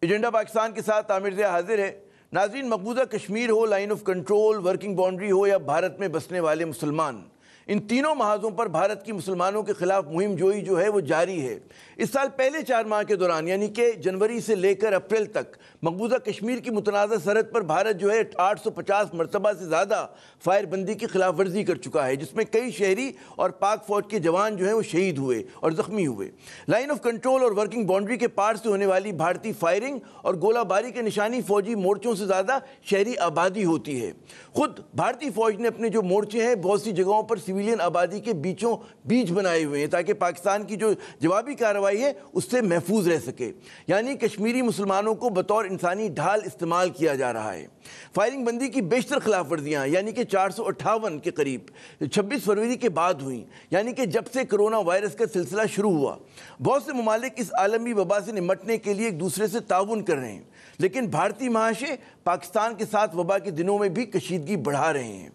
Agenda Pakistan کے ساتھ عامر ضیاء حاضر ہے۔ ناظرین، مقبوضہ کشمیر ہو، line of control, working boundary ہو یا بھارت میں بسنے والے مسلمان، ان تینوں محاذوں پر بھارت کی مسلمانوں کے خلاف مہم جوئی جو ہے وہ جاری ہے۔ اس سال پہلے 4 ماہ کے دوران یعنی کہ جنوری سے لے کر اپریل تک مقبوضہ کشمیر کی متنازع سرحد پر بھارت جو ہے 850 مرتبہ سے زیادہ فائر بندی کی خلاف ورزی کر چکا ہے، جس میں کئی شہری اور پاک فوج کے جوان جو ہیں وہ شہید ہوئے اور زخمی ہوئے۔ لائن آف کنٹرول اور ورکنگ باؤنڈری کے پار سے ہونے والی بھارتی فائرنگ اور گولہ باری کے نشانی فوجی مورچوں سے زیادہ شہری آبادی ہوتی ہے۔ خود بھارتی فوج نے اپنے جو مورچے ہیں بہت سی جگہوں پر سویلین آبادی کے بیچوں بیچ بنائے ہوئے ہیں تاکہ پاکستان کی جو جوابی کارروائی ہے اس سے محفوظ رہ سکے، یعنی کشمیری مسلمانوں کو بطور انسانی ڈھال استعمال کیا جا رہا ہے۔ فائرنگ بندی کی بیشتر خلاف ورزیاں یعنی کہ 458 کے قریب 26 فروری کے بعد ہوئیں، یعنی کہ جب سے کرونا وائرس کا سلسلہ شروع ہوا۔ بہت سے ممالک اس عالمی وبا سے نمٹنے کے لیے ایک دوسرے سے تعاون کر رہے ہیں، لیکن بھارتی معاشرے پاکستان کے ساتھ وبا کے دنوں میں بھی کشیدگی بڑھا رہے ہیں۔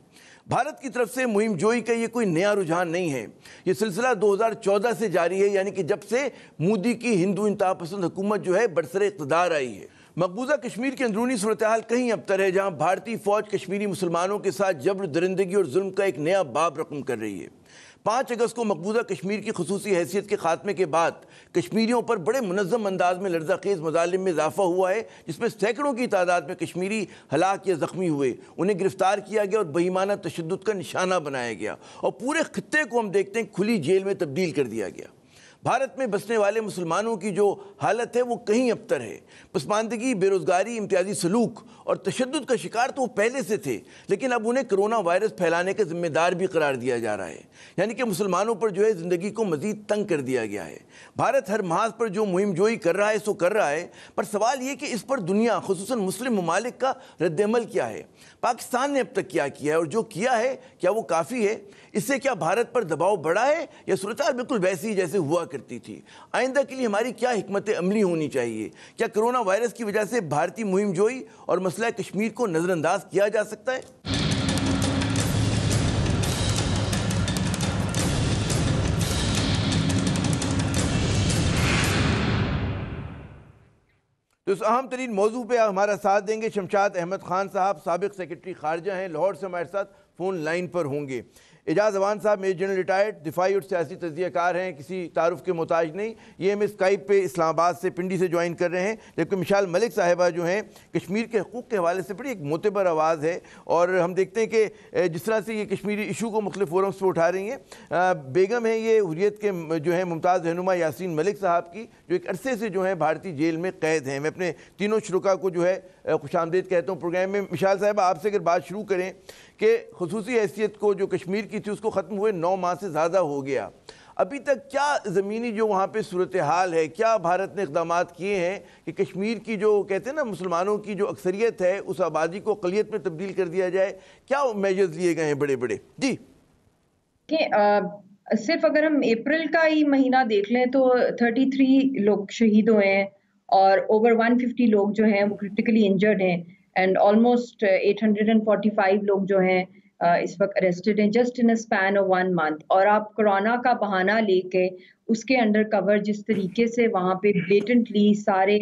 بھارت کی طرف سے مہم جوئی کا یہ کوئی نیا رجحان نہیں ہے، یہ سلسلہ 2014 سے جاری ہے، یعنی کہ جب سے مودی کی ہندو انتہا پسند حکومت جو ہے برسر اقتدار آئی ہے۔ مقبوضہ کشمیر کی اندرونی صورتحال کہیں ابتر ہے، جہاں بھارتی فوج کشمیری مسلمانوں کے ساتھ جبر، درندگی اور ظلم کا ایک نیا باب رقم کر رہی ہے۔ 5 اگست کو مقبوضہ کشمیر کی خصوصی حیثیت کے خاتمے کے بعد کشمیریوں پر بڑے منظم انداز میں لرزہ خیز مظالم میں اضافہ ہوا ہے، جس میں سینکڑوں کی تعداد میں کشمیری ہلاک یا زخمی ہوئے، انہیں گرفتار کیا گیا اور بہیمانہ تشدد کا نشانہ بنایا گیا، اور پورے خطے کو ہم دیکھتے ہیں کھلی جیل میں تبدیل کر دیا گیا۔ بھارت میں بسنے والے مسلمانوں کی جو حالت ہے وہ کہیں ابتر ہے۔ پسماندگی، بے روزگاری، امتیازی سلوک اور تشدد کا شکار تو وہ پہلے سے تھے، لیکن اب انہیں کرونا وائرس پھیلانے کا ذمہ دار بھی قرار دیا جا رہا ہے، یعنی کہ مسلمانوں پر جو ہے زندگی کو مزید تنگ کر دیا گیا ہے۔ بھارت ہر محاذ پر جو مہم جوئی کر رہا ہے سو کر رہا ہے، پر سوال یہ کہ اس پر دنیا خصوصاً مسلم ممالک کا رد عمل کیا ہے؟ پاکستان نے اب تک کیا کیا ہے، اور جو کیا ہے کیا وہ کافی ہے؟ اس سے کیا بھارت پر دباؤ بڑھا ہے یا صورتحال بالکل ویسی جیسے ہوا کرتی تھی؟ آئندہ کے لیے ہماری کیا حکمت عملی ہونی چاہیے؟ کیا کرونا وائرس کی وجہ سے بھارتی مہم جوئی اور مسئلہ کشمیر کو نظر انداز کیا جا سکتا ہے؟ تو اس اہم ترین موضوع پہ ہمارا ساتھ دیں گے شمشاد احمد خان صاحب، سابق سیکرٹری خارجہ ہیں، لاہور سے ہمارے ساتھ فون لائن پر ہوں گے۔ اعجاز اعوان صاحب میجر جنرل ریٹائرڈ دفاعی اور سیاسی تجزیہ کار ہیں، کسی تعارف کے محتاج نہیں، یہ ہمیں اسکائپ پہ اسلام آباد سے پنڈی سے جوائن کر رہے ہیں۔ جبکہ مشال ملک صاحبہ جو ہیں کشمیر کے حقوق کے حوالے سے بڑی ایک معتبر آواز ہے، اور ہم دیکھتے ہیں کہ جس طرح سے یہ کشمیری ایشو کو مختلف فورمز پہ اٹھا رہی ہیں۔ بیگم ہیں یہ حریت کے جو ہیں ممتاز رہنما یاسین ملک صاحب کی، جو ایک عرصے سے جو ہیں بھارتی جیل میں قید ہیں۔ میں اپنے تینوں شرکا کو جو ہے خوش آمدید کہتا ہوں پروگرام میں۔ مشال صاحبہ، آپ سے اگر بات شروع کریں کہ خصوصی حیثیت کو جو کشمیر کی تھی اس کو ختم ہوئے 9 ماہ سے زیادہ ہو گیا، ابھی تک کیا زمینی جو وہاں پہ صورتحال ہے، کیا بھارت نے اقدامات کیے ہیں کہ کشمیر کی جو کہتے ہیں نا مسلمانوں کی جو اکثریت ہے اس آبادی کو اقلیت میں تبدیل کر دیا جائے؟ کیا میجرز لیے گئے ہیں بڑے بڑے؟ جی صرف اگر ہم اپریل کا ہی مہینہ دیکھ لیں تو 33 لوگ شہید ہوئے ہیں، اور اوور 150 لوگ جو ہیں وہ کرٹیکلی انجرڈ ہیں، اینڈ آلموسٹ 845 لوگ جو ہیں اس وقت اریسٹڈ ہیں just in span of 1 month۔ اور آپ کرونا کا بہانہ لے کے اس کے انڈر کور جس طریقے سے وہاں پہ بلیٹنٹلی سارے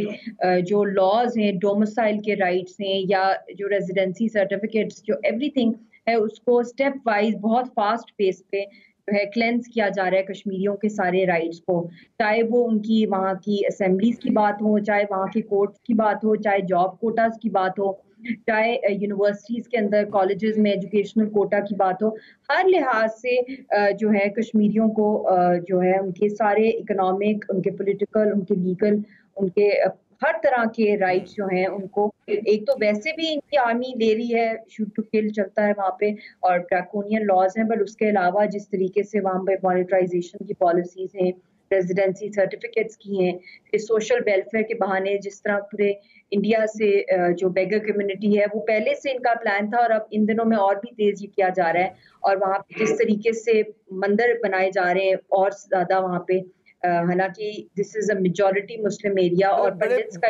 جو لاز ہیں، ڈومسائل کے رائٹس ہیں یا جو ریزیڈنسی سرٹیفکیٹس، جو ایوری تھنگ ہے، اس کو اسٹیپ وائز بہت فاسٹ پیس پہ جو ہے کلینس کیا جا رہا ہے کشمیریوں کے سارے رائٹس کو، چاہے وہ ان کی وہاں کی اسمبلیز کی بات ہو، چاہے وہاں کی کورٹس کی بات ہو، چاہے جاب کوٹاز کی بات ہو، چاہے یونیورسٹیز کے اندر کالجز میں ایجوکیشنل کوٹا کی بات ہو۔ ہر لحاظ سے جو ہے کشمیریوں کو جو ہے ان کے سارے اکنامک، ان کے پولیٹیکل، ان کے لیگل، ان کے ہر طرح کے رائٹس جو ہیں ان کو، ایک تو ویسے بھی ان کی آرمی لے رہی ہے، شوٹ ٹو کل چلتا ہے وہاں پہ اور ڈریکونین لاز ہیں، بٹ اس کے علاوہ جس طریقے سے وہاں پہ مانیٹرائزیشن کی پالیسیز ہیں، ریزیڈنسی سرٹیفکیٹس کی ہیں، پھر سوشل ویلفیئر کے بہانے جس طرح پورے انڈیا سے جو بیگر کمیونٹی ہے وہ پہلے سے ان کا پلان تھا اور اب ان دنوں میں اور بھی تیز یہ کیا جا رہا ہے، اور وہاں پہ جس طریقے سے مندر بنائے جا رہے ہیں اور زیادہ وہاں پہ، حالانکہ دس از اے میجورٹی مسلم ایریا، اور پنڈتس کا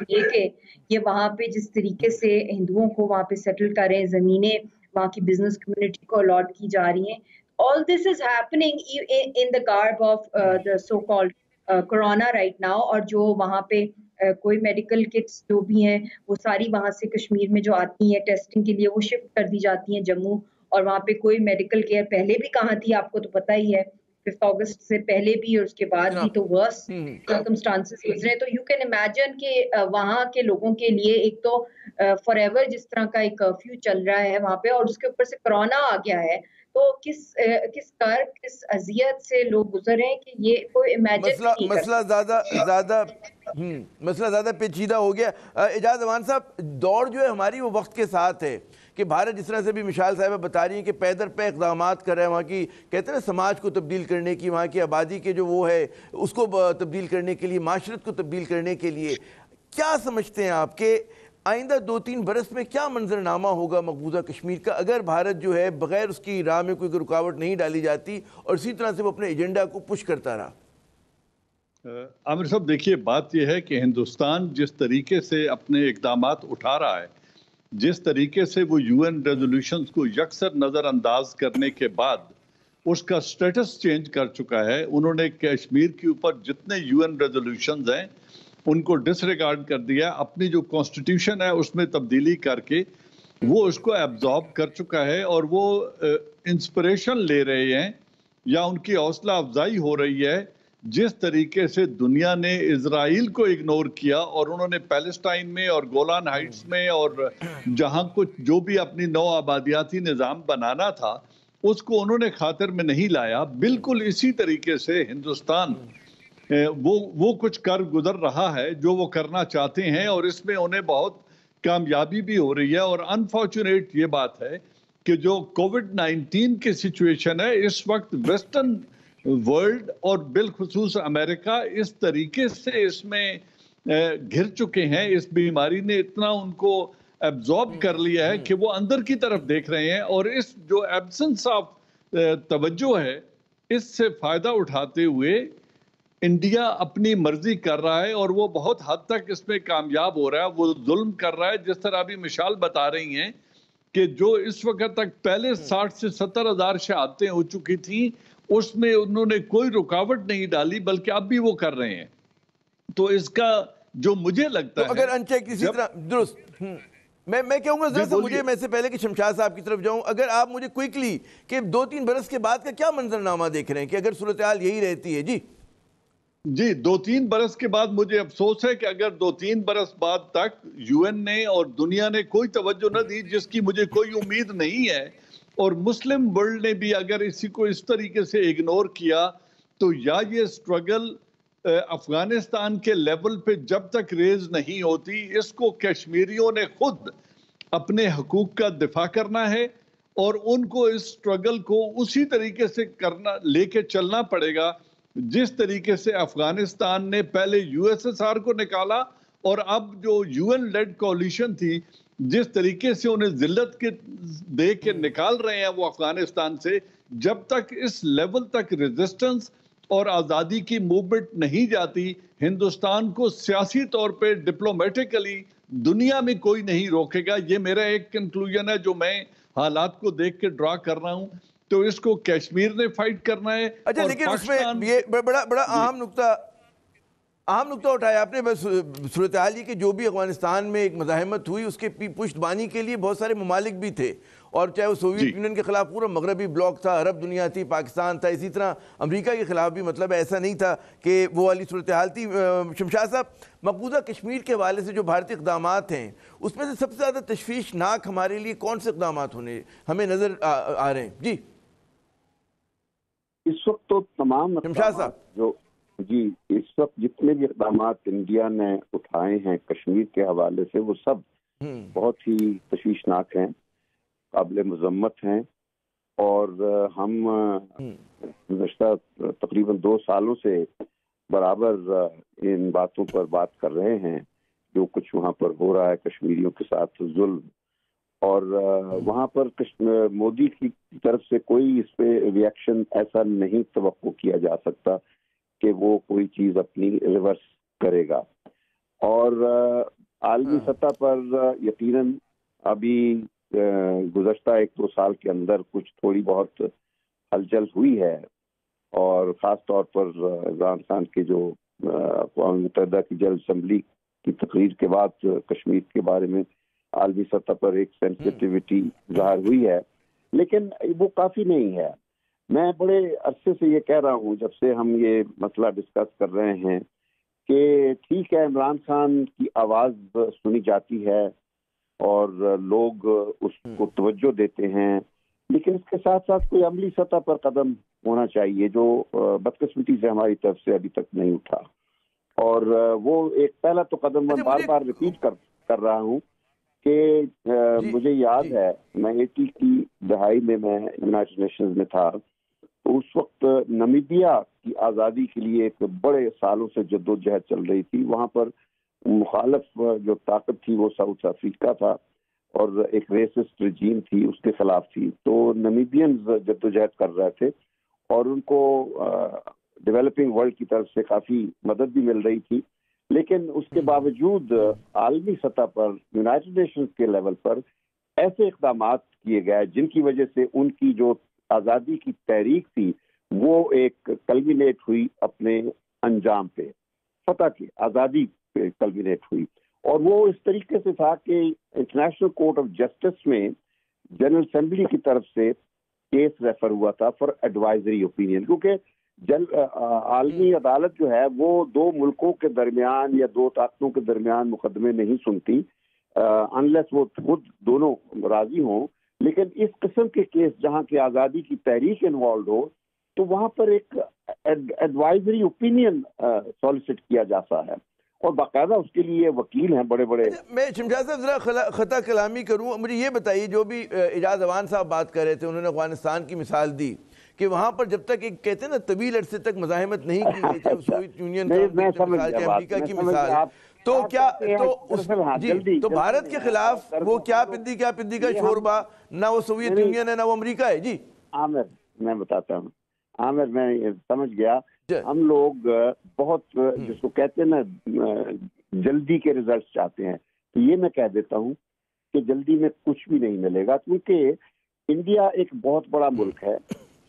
یہ کہ یہ وہاں پہ جس طریقے سے ہندوؤں کو وہاں پہ سیٹل کر رہے ہیں، زمینیں وہاں کی بزنس کمیونٹی کو الاٹ کی جا رہی ہیں، all this is happening in the garb of the so called corona right now، اور جو وہاں پہ کوئی میڈیکل کٹس جو بھی ہیں وہ ساری وہاں سے کشمیر میں جو آتی ہیں ٹیسٹنگ کے لیے وہ شفٹ کر دی جاتی ہیں جموں, اور وہاں پہ کوئی میڈیکل کیئر پہلے بھی کہاں تھی آپ کو تو پتہ ہی ہے, 5 اگست سے پہلے بھی اور اس کے بعد بھی تو ورس سرکمسٹانسز گزرے. تو یو کین امیجن کہ وہاں کے لوگوں کے لیے ایک تو فار ایور جس طرح کا ایک کرفیو چل رہا ہے وہاں پہ, اور اس کے اوپر سے کرونا آ گیا ہے, تو کس اذیت سے لوگ گزر ہیں کہ یہ کوئی امیجن بھی نہیں کر مسئلہ زیادہ پیچیدہ ہو گیا. اعجاز امان صاحب, دوڑ جو ہے ہماری وہ وقت کے ساتھ ہے کہ بھارت جس طرح سے بھی مشال صاحبہ بتا رہی ہیں کہ پیدر پہ اقدامات کر رہا ہے, وہاں کی کہتے ہیں نا سماج کو تبدیل کرنے کی, وہاں کی آبادی کے جو وہ ہے اس کو تبدیل کرنے کے لیے, معاشرت کو تبدیل کرنے کے لیے. کیا سمجھتے ہیں آپ کہ آئندہ 2-3 برس میں کیا منظرنامہ ہوگا مقبوضہ کشمیر کا, اگر بھارت جو ہے بغیر اس کی راہ میں کوئی رکاوٹ نہیں ڈالی جاتی اور اسی طرح سے وہ اپنے ایجنڈا کو پش کرتا رہا؟ عامر صاحب دیکھیے, بات یہ ہے کہ ہندوستان جس طریقے سے اپنے اقدامات اٹھا رہا ہے, جس طریقے سے وہ یو این ریزولوشنز کو یکسر نظر انداز کرنے کے بعد اس کا سٹیٹس چینج کر چکا ہے. انہوں نے کشمیر کے اوپر جتنے یو این ریزولوشنز ہیں ان کو ڈس ریگارڈ کر دیا, اپنی جو کانسٹیٹیوشن ہے اس میں تبدیلی کر کے وہ اس کو ایبزارب کر چکا ہے, اور وہ انسپریشن لے رہے ہیں یا ان کی حوصلہ افزائی ہو رہی ہے جس طریقے سے دنیا نے اسرائیل کو اگنور کیا, اور انہوں نے پیلسٹائن میں اور گولان ہائٹس میں اور جہاں کچھ جو بھی اپنی نو آبادیاتی نظام بنانا تھا اس کو انہوں نے خاطر میں نہیں لایا. بالکل اسی طریقے سے ہندوستان وہ کچھ کر گزر رہا ہے جو وہ کرنا چاہتے ہیں, اور اس میں انہیں بہت کامیابی بھی ہو رہی ہے. اور انفارچونیٹ یہ بات ہے کہ جو کووڈ-19 کی سچویشن ہے اس وقت ویسٹرن ورلڈ اور بالخصوص امریکہ اس طریقے سے اس میں گھر چکے ہیں, اس بیماری نے اتنا ان کو ایبزارب کر لیا ہے کہ وہ اندر کی طرف دیکھ رہے ہیں, اور اس جو ایبسنس آف توجہ ہے اس سے فائدہ اٹھاتے ہوئے انڈیا اپنی مرضی کر رہا ہے, اور وہ بہت حد تک اس میں کامیاب ہو رہا ہے. وہ ظلم کر رہا ہے, جس طرح ابھی مشال بتا رہی ہیں کہ جو اس وقت تک پہلے 60 سے 70 ہزار شہادتیں ہو چکی تھیں اس میں انہوں نے کوئی رکاوٹ نہیں ڈالی, بلکہ اب بھی وہ کر رہے ہیں. تو اس کا جو مجھے لگتا ہے اگر انچیک اسی طرح درست میں کہوں گا ذرا سا مجھے, میں سے پہلے کہ شمشاد صاحب کی طرف جاؤں, اگر آپ مجھے کوئکلی کہ 2-3 برس کے بعد کا کیا منظرنامہ دیکھ رہے ہیں کہ اگر صورتحال یہی رہتی ہے؟ جی 2-3 برس کے بعد مجھے افسوس ہے کہ اگر 2-3 برس بعد تک یو این نے اور دنیا نے کوئی توجہ نہ دی, جس کی مجھے کوئی امید نہیں ہے, اور مسلم ورلڈ نے بھی اگر اسی کو اس طریقے سے اگنور کیا, تو یا یہ سٹرگل افغانستان کے لیول پہ جب تک ریز نہیں ہوتی, اس کو کشمیریوں نے خود اپنے حقوق کا دفاع کرنا ہے, اور ان کو اس سٹرگل کو اسی طریقے سے لے کے چلنا پڑے گا جس طریقے سے افغانستان نے پہلے یو ایس ایس آر کو نکالا, اور اب جو یو این لیڈ کولیشن تھی جس طریقے سے انہیں ذلت کے دے کے نکال رہے ہیں وہ افغانستان سے, جب تک اس لیول تک ریزسٹنس اور آزادی کی موومنٹ نہیں جاتی, ہندوستان کو سیاسی طور پہ ڈپلومیٹکلی دنیا میں کوئی نہیں روکے گا. یہ میرا ایک کنکلوژن ہے جو میں حالات کو دیکھ کے ڈرا کر رہا ہوں. تو اس کو کشمیر نے فائٹ کرنا ہے. اچھا, لیکن اس میں یہ بڑا اہم نقطہ اٹھایا آپ نے. بس صورتحال یہ کہ جو بھی افغانستان میں ایک مزاحمت ہوئی اس کے پشت بانی کے لیے بہت سارے ممالک بھی تھے, اور چاہے وہ سوویت یونین کے خلاف پورا مغربی بلاک تھا, عرب دنیا تھی, پاکستان تھا, اسی طرح امریکہ کے خلاف بھی, مطلب ایسا نہیں تھا کہ وہ والی صورتحال تھی. شمشاد صاحب, مقبوضہ کشمیر کے حوالے سے جو بھارتی اقدامات ہیں اس میں سے سب سے زیادہ تشویشناک ہمارے لیے کون سے اقدامات ہونے ہمیں نظر آ رہے ہیں؟ اس وقت تو تمام اس وقت جتنے بھی اقدامات انڈیا نے اٹھائے ہیں کشمیر کے حوالے سے وہ سب بہت ہی تشویشناک ہیں, قابل مذمت ہیں, اور ہم گزشتہ تقریباً 2 سالوں سے برابر ان باتوں پر بات کر رہے ہیں جو کچھ وہاں پر ہو رہا ہے کشمیریوں کے ساتھ ظلم, اور وہاں پر مودی کی طرف سے کوئی اس پہ ریئیکشن ایسا نہیں توقع کیا جا سکتا کہ وہ کوئی چیز اپنی ریورس کرے گا. اور عالمی سطح پر یقیناً ابھی گزشتہ 1-2 سال کے اندر کچھ تھوڑی بہت ہلچل ہوئی ہے, اور خاص طور پر عمران خان کے جو اقوام متحدہ کی جنرل اسمبلی کی تقریر کے بعد کشمیر کے بارے میں عالمی سطح پر ایک سینسٹیوٹی ظاہر ہوئی ہے، لیکن وہ کافی نہیں ہے۔ میں بڑے عرصے سے یہ کہہ رہا ہوں، جب سے ہم یہ مسئلہ ڈسکس کر رہے ہیں، کہ ٹھیک ہے عمران خان کی آواز سنی جاتی ہے اور لوگ اس کو توجہ دیتے ہیں، لیکن اس کے ساتھ ساتھ کوئی عملی سطح پر قدم ہونا چاہیے، جو بدقسمتی سے ہماری طرف سے ابھی تک نہیں اٹھا۔ اور وہ ایک پہلا تو قدم میں بار بار ریپیٹ کر رہا ہوں کہ مجھے یاد ہے میں 80 کی دہائی میں یونائٹڈ نیشنز میں تھا، تو اس وقت نمیبیا کی آزادی کے لیے ایک بڑے سالوں سے جدوجہد چل رہی تھی۔ وہاں پر مخالف جو طاقت تھی وہ ساؤتھ افریقہ تھا اور ایک ریسسٹ رجیم تھی، اس کے خلاف تھی۔ تو نمیبینز جدوجہد کر رہے تھے اور ان کو ڈیولپنگ ورلڈ کی طرف سے کافی مدد بھی مل رہی تھی، لیکن اس کے باوجود عالمی سطح پر یونائٹڈ نیشنز کے لیول پر ایسے اقدامات کیے گئے جن کی وجہ سے ان کی جو آزادی کی تحریک تھی وہ ایک کلمینیٹ ہوئی اپنے انجام پہ، فتح کی آزادی پہ کلمینیٹ ہوئی۔ اور وہ اس طریقے سے تھا کہ انٹرنیشنل کورٹ آف جسٹس میں جنرل اسمبلی کی طرف سے کیس ریفر ہوا تھا فار ایڈوائزری اوپینین، کیونکہ عالمی عدالت جو ہے وہ دو ملکوں کے درمیان یا دو طاقتوں کے درمیان مقدمے نہیں سنتی انلیس وہ خود دونوں راضی ہوں، لیکن اس قسم کے کیس جہاں کی آزادی کی تحریک انوالوڈ ہو تو وہاں پر ایک ایڈوائزری اوپینین سالیسٹ کیا جاتا ہے، اور باقاعدہ اس کے لیے وکیل ہیں بڑے بڑے۔ میں شمشاد صاحب ذرا خطا کلامی کروں، مجھے یہ بتائیے، جو بھی اعجاز اوان صاحب بات کر رہے تھے، انہوں نے افغانستان کی مثال دی کہ وہاں پر جب تک ایک کہتے ہیں نا طویل عرصے تک مزاحمت نہیں کی گئی، چاہے سوویت یونین کا مثال، چاہے امریکہ کی مثال، تو کیا تو بھارت کے خلاف وہ کیا پندی کا شوربہ، نہ وہ سوویت یونین ہے نہ وہ امریکہ ہے۔ جی عامر میں بتاتا ہوں، عامر میں سمجھ گیا، ہم لوگ بہت جس کو کہتے ہیں نا جلدی کے ریزلٹس چاہتے ہیں، تو یہ میں کہہ دیتا ہوں کہ جلدی میں کچھ بھی نہیں ملے گا، کیونکہ انڈیا ایک بہت بڑا ملک ہے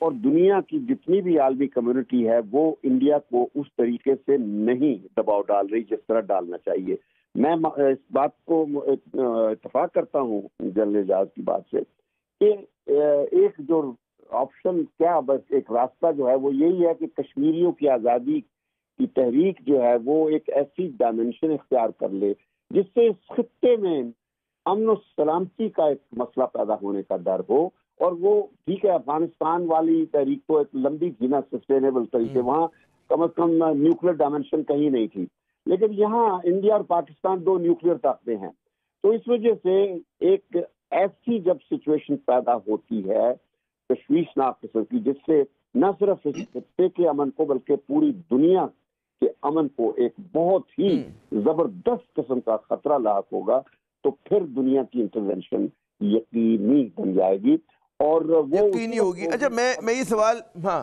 اور دنیا کی جتنی بھی عالمی کمیونٹی ہے وہ انڈیا کو اس طریقے سے نہیں دباؤ ڈال رہی جس طرح ڈالنا چاہیے۔ میں اس بات کو اتفاق کرتا ہوں جنرل اعجاز کی بات سے کہ ایک جو آپشن کیا، بس ایک راستہ جو ہے وہ یہی ہے کہ کشمیریوں کی آزادی کی تحریک جو ہے وہ ایک ایسی ڈائمنشن اختیار کر لے جس سے اس خطے میں امن و سلامتی کا ایک مسئلہ پیدا ہونے کا ڈر ہو۔ اور وہ ٹھیک ہے افغانستان والی تحریک تو ایک لمبی تھی نا سسٹینیبل طریقے، وہاں کم از کم نیوکلیر ڈائمنشن کہیں نہیں تھی، لیکن یہاں انڈیا اور پاکستان دو نیوکلیر طاقتیں ہیں، تو اس وجہ سے ایک ایسی جب سچویشن پیدا ہوتی ہے تشویشناک قسم کی، جس سے نہ صرف اس خطے کے امن کو بلکہ پوری دنیا کے امن کو ایک بہت ہی زبردست قسم کا خطرہ لاحق ہوگا، تو پھر دنیا کی انٹرونشن یقینی بن جائے گی اور وہ یقینی ہوگی۔ اچھا میں یہ سوال، ہاں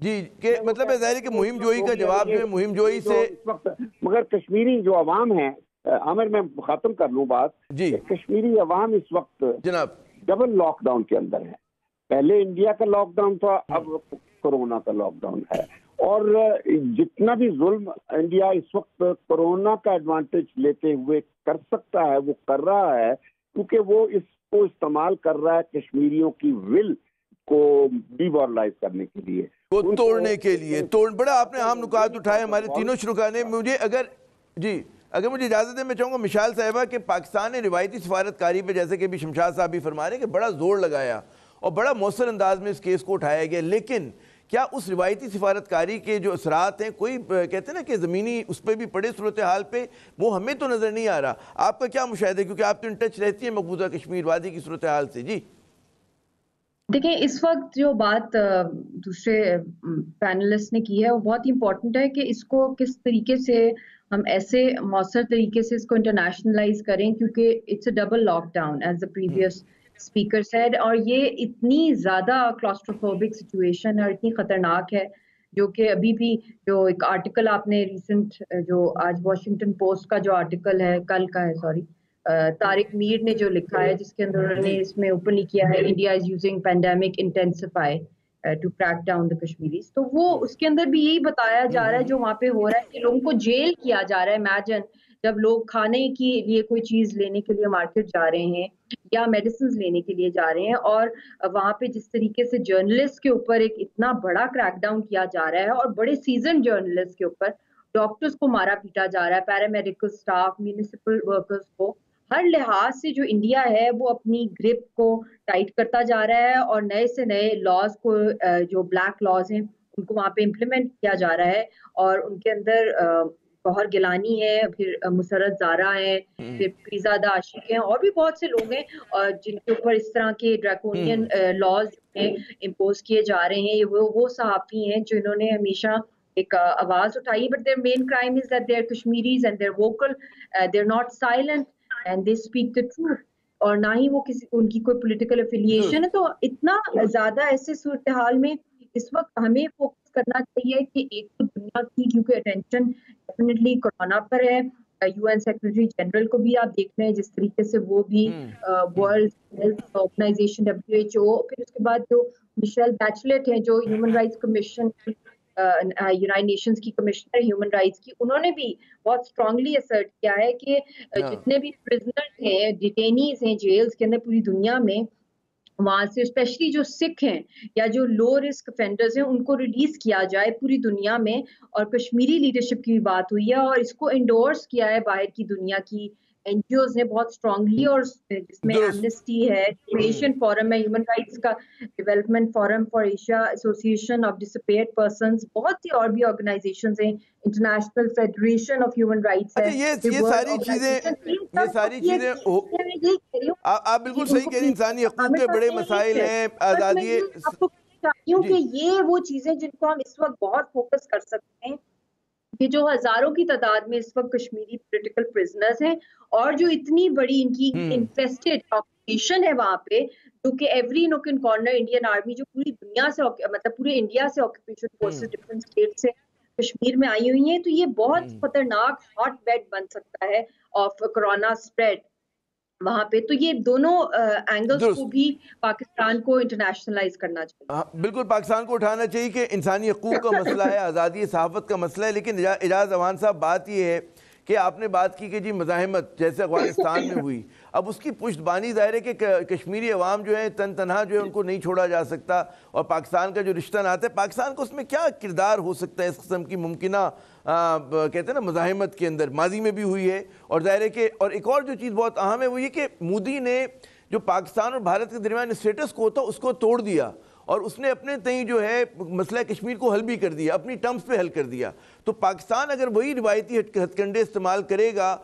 جی، کہ مطلب ہے ظاہر ہے کہ مہم جوئی کا جواب جو ہے مہم جوئی سے اس وقت، مگر کشمیری جو عوام ہیں، عامر میں ختم کر لوں بات، جی کشمیری عوام اس وقت جناب ڈبل لاک ڈاؤن کے اندر ہے۔ پہلے انڈیا کا لاک ڈاؤن تھا، اب کورونا کا لاک ڈاؤن ہے، اور جتنا بھی ظلم انڈیا اس وقت کورونا کا ایڈوانٹیج لیتے ہوئے کر سکتا ہے وہ کر رہا ہے، کیونکہ وہ اس کو استعمال کر رہا ہے کشمیریوں کی ول کو ڈیمورلائز کرنے کے لیے، کو توڑنے کے لیے۔ بڑا آپ نے اہم نکات اٹھائے ہمارے تینوں شرکاء نے۔ اگر مجھے اجازت ہے میں چاہوں گا مشال صاحبہ کہ پاکستان نے روایتی سفارتکاری پہ، جیسے کہ بھی شمشاد صاحب بھی فرما رہے ہیں، کہ بڑا زور لگایا اور بڑا مؤثر انداز میں اس کیس کو اٹھایا گیا، لیکن کیا اس روایتی سفارتکاری کے جو اثرات ہیں کوئی کہتے ہیں نا کہ زمینی اس پہ بھی پڑے صورتحال پہ، وہ ہمیں تو نظر نہیں آ رہا۔ آپ کا کیا مشاہدہ ہے، کیونکہ آپ تو ان ٹچ رہتی ہیں مقبوضہ کشمیر وادی کی صورتحال سے؟ جی دیکھیں، اس وقت جو بات دوسرے پینلسٹ نے کی ہے وہ بہت امپورٹنٹ ہے کہ اس کو کس طریقے سے ہم ایسے مؤثر طریقے سے اس کو انٹرنیشنلائز کریں، کیونکہ it's a double lockdown as the previous speaker said, اور یہ اتنی زیادہ کلاسٹروفوبک سچویشن اور اتنی خطرناک ہے، جو کہ ابھی بھی جو ایک آرٹیکل آپ نے ریسنٹ جو آج واشنگٹن پوسٹ کا جو آرٹیکل ہے، کل کا ہے سوری، طارق میر نے جو لکھا ہے، جس کے اندر انہوں نے اس میں اوپنلی کیا ہے India is using pandemic intensify to crack down the Kashmiris, تو وہ اس کے اندر بھی یہی بتایا جا رہا ہے جو وہاں پہ ہو رہا ہے کہ لوگوں کو جیل کیا جا رہا ہے۔ امیجن جب لوگ کھانے کے لیے کوئی چیز لینے کے لیے مارکیٹ جا رہے ہیں یا میڈیسنز لینے کے لیے جا رہے ہیں اور وہاں پہ جس طریقے سے جرنلسٹ کے اوپر ایک اتنا بڑا کریک ڈاؤن کیا جا رہا ہے اور بڑے سیزن جرنلسٹ کے اوپر ڈاکٹرز کو مارا پیٹا جا رہا ہے, پیرامیڈیکل سٹاف, میونسپل ورکرز کو, ہر لحاظ سے جو انڈیا ہے وہ اپنی گرپ کو ٹائٹ کرتا جا رہا ہے اور نئے سے نئے لاز کو, جو بلیک لاز ہیں ان کو وہاں پہ امپلیمنٹ کیا جا رہا ہے اور ان کے اندر گوہر گیلانی ہے, پھر مسرت زارا ہے, پھر پیرزادہ عاشق ہیں, اور بھی بہت سے لوگ ہیں جن کے اوپر اس طرح کے ڈریکونین لاز امپوز کیے جا رہے ہیں. وہ صحافی ہیں جنہوں نے ہمیشہ ایک آواز اٹھائی, but their main crime is that they're Kashmiris and they're vocal, they're not silent and they speak the truth. اور نہ ہی وہ ان کی کوئی پولیٹیکل افیلیشن ہے. تو اتنا زیادہ ایسے صورتحال میں اس وقت ہمیں فوکس کرنا چاہیے کہ ایک تو دنیا کی, کیونکہ اٹینشن ڈیفینیٹلی کورونا پر ہے, یو این سیکرٹری جنرل کو بھی آپ دیکھ رہے ہیں جس طریقے سے وہ بھی ورلڈ ہیلتھ آرگنائزیشن WHO, پھر اس کے بعد جو مشیل بیچلٹ ہیں جو human rights commission United nations کی کمشنر ہیومن رائٹس کی, انہوں نے بھی بہت اسٹرانگلی اسرٹ کیا ہے کہ جتنے بھی پرزنرز ہیں, ڈیٹینیز ہیں جیلز کے اندر پوری دنیا میں, وہاں سے اسپیشلی جو سکھ ہیں یا جو لو رسک افینڈرز ہیں ان کو ریلیز کیا جائے پوری دنیا میں. اور کشمیری لیڈرشپ کی بھی بات ہوئی ہے اور اس کو انڈورس کیا ہے باہر کی دنیا کی این جی اوز نے بہت اسٹرانگلی, اور جس میں ایمنسٹی ہے, ایشین فورم ہے, ہیومن رائٹس کا development forum for Asia, association of disappeared persons, بہت سی اور بھی آرگنائزیشنز ہیں, International Federation of Human Rights ہے. یہ ساری چیزیں آپ بالکل صحیح کہہ رہی ہیں, انسانی حقوق کے بڑے مسائل ہیں, آزادی. آپ کو چاہتی ہوں کہ یہ وہ چیزیں جن کو ہم اس وقت بہت فوکس کر سکتے ہیں کہ جو ہزاروں کی تعداد میں اس وقت کشمیری پولیٹیکل پرزنرز ہیں اور جو اتنی بڑی ان کی انفیسٹڈ آکوپیشن ہے وہاں پہ, جو کہ every knock and corner Indian army جو پوری دنیا سے مطلب پورے انڈیا سے آکوپیشن فورسز ڈفرنٹ اسٹیٹ سے کشمیر میں آئی ہوئی ہیں, تو یہ بہت خطرناک ہاٹ بیڈ بن سکتا ہے آف کرونا اسپریڈ وہاں پہ. تو یہ دونوں اینگلز کو بھی پاکستان کو انٹرنیشنلائز کرنا چاہیے. بالکل پاکستان کو اٹھانا چاہیے کہ انسانی حقوق کا مسئلہ ہے, آزادی صحافت کا مسئلہ ہے. لیکن اعجاز امان صاحب بات یہ ہے کہ آپ نے بات کی کہ جی مزاحمت جیسے افغانستان میں ہوئی, اب اس کی پشتبانی ظاہر ہے کہ کشمیری عوام جو ہے تنہا جو ہے ان کو نہیں چھوڑا جا سکتا, اور پاکستان کا جو رشتہ ناتا ہے, پاکستان کو اس میں کیا کردار ہو سکتا ہے اس قسم کی ممکنہ کہتے ہیں نا مزاحمت کے اندر؟ ماضی میں بھی ہوئی ہے, اور ظاہر ہے کہ اور ایک اور جو چیز بہت اہم ہے وہ یہ کہ مودی نے جو پاکستان اور بھارت کے درمیان اسٹیٹس کو تھا اس کو توڑ دیا, اور اس نے اپنے تئیں جو ہے مسئلہ کشمیر کو حل بھی کر دیا, اپنی ٹرمز پہ حل کر دیا. تو پاکستان اگر وہی روایتی ہتھ کنڈے استعمال کرے گا